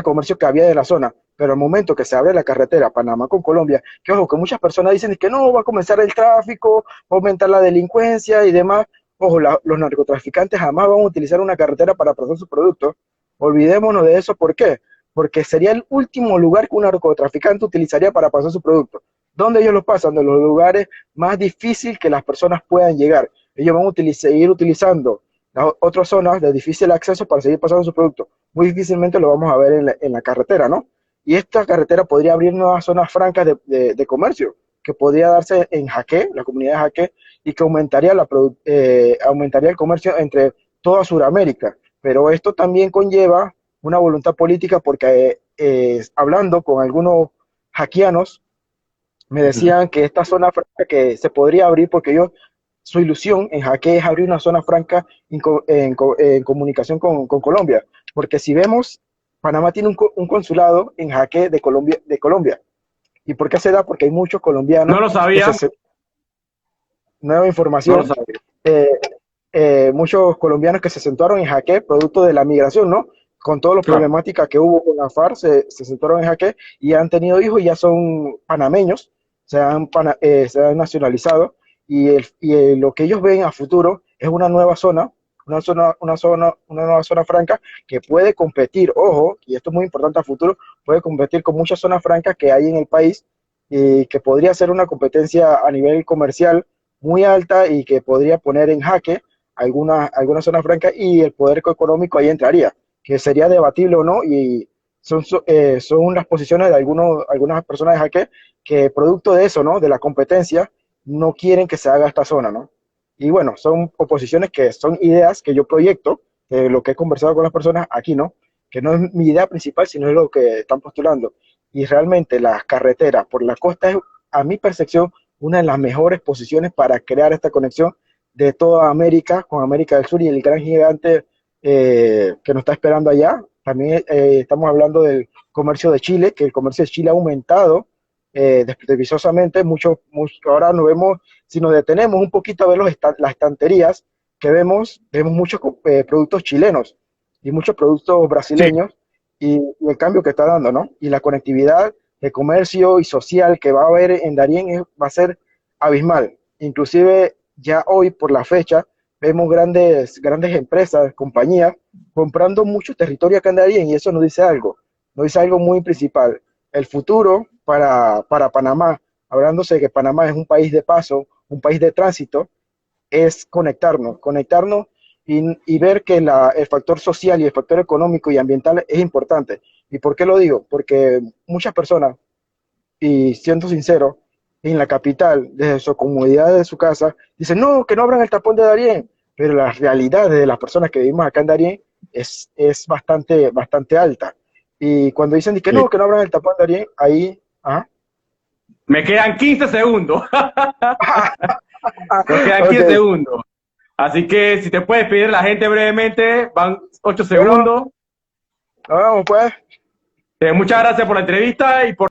comercio que había de la zona. Pero al momento que se abre la carretera Panamá con Colombia, que ojo, que muchas personas dicen que no, va a comenzar el tráfico, va a aumentar la delincuencia y demás. Ojo, los narcotraficantes jamás van a utilizar una carretera para procesar sus productos. Olvidémonos de eso. ¿Por qué? Porque sería el último lugar que un narcotraficante utilizaría para pasar su producto. ¿Dónde ellos lo pasan? De los lugares más difíciles que las personas puedan llegar. Ellos van a seguir utilizando las otras zonas de difícil acceso para seguir pasando su producto. Muy difícilmente lo vamos a ver en la carretera, ¿no? Y esta carretera podría abrir nuevas zonas francas de comercio, que podría darse en Jaque, la comunidad de Jaque, y que aumentaría el comercio entre toda Sudamérica. Pero esto también conlleva una voluntad política, porque hablando con algunos jaquianos, me decían que esta zona franca que se podría abrir, porque su ilusión en Jaque es abrir una zona franca en comunicación con Colombia. Porque si vemos, Panamá tiene un consulado en Jaque de Colombia. ¿Y por qué se da? Porque hay muchos No colombianos lo que sabía, nueva no lo información, sabía. eh, muchos colombianos que se sentaron en Jaque, producto de la migración, ¿no? Con todas las Claro. problemáticas que hubo con la FARC, se sentaron en Jaque y han tenido hijos y ya son panameños, se han nacionalizado, lo que ellos ven a futuro es una nueva zona franca que puede competir, ojo, y esto es muy importante a futuro, puede competir con muchas zonas francas que hay en el país, y que podría ser una competencia a nivel comercial muy alta y que podría poner en jaque alguna zona franca, y el poder económico ahí entraría, que sería debatible o no, y son las posiciones de algunas personas de jaque que producto de eso, ¿no? De la competencia, no quieren que se haga esta zona, ¿no? Y bueno, son oposiciones que son ideas que yo proyecto, lo que he conversado con las personas aquí, ¿no? Que no es mi idea principal, sino es lo que están postulando. Y realmente las carreteras por la costa es, a mi percepción, una de las mejores posiciones para crear esta conexión de toda América con América del Sur y el gran gigante que nos está esperando allá. También estamos hablando del comercio de Chile, que el comercio de Chile ha aumentado desprevisosamente. Ahora nos vemos, si nos detenemos un poquito a ver las estanterías que vemos muchos productos chilenos y muchos productos Sí, brasileños, y el cambio que está dando, ¿no? Y la conectividad de comercio y social que va a haber en Darién va a ser abismal. Inclusive ya hoy por la fecha vemos grandes empresas, compañías comprando mucho territorio acá en Darién, y eso nos dice algo muy principal. El futuro para Panamá, hablándose de que Panamá es un país de paso, un país de tránsito, es conectarnos y ver que el factor social y el factor económico y ambiental es importante. ¿Y por qué lo digo? Porque muchas personas, y siendo sincero, en la capital, desde su comodidad de su casa, dicen, no, que no abran el tapón de Darién, pero la realidad de las personas que vivimos acá en Darién es bastante alta. Y cuando dicen que sí. no abran el tapón de Darién, ahí, ¿ah? Me quedan 15 segundos. Nos quedan Ok, 15 segundos. Así que si te puedes pedir la gente brevemente, van 8 bueno, segundos. nos vemos pues. Muchas gracias por la entrevista y por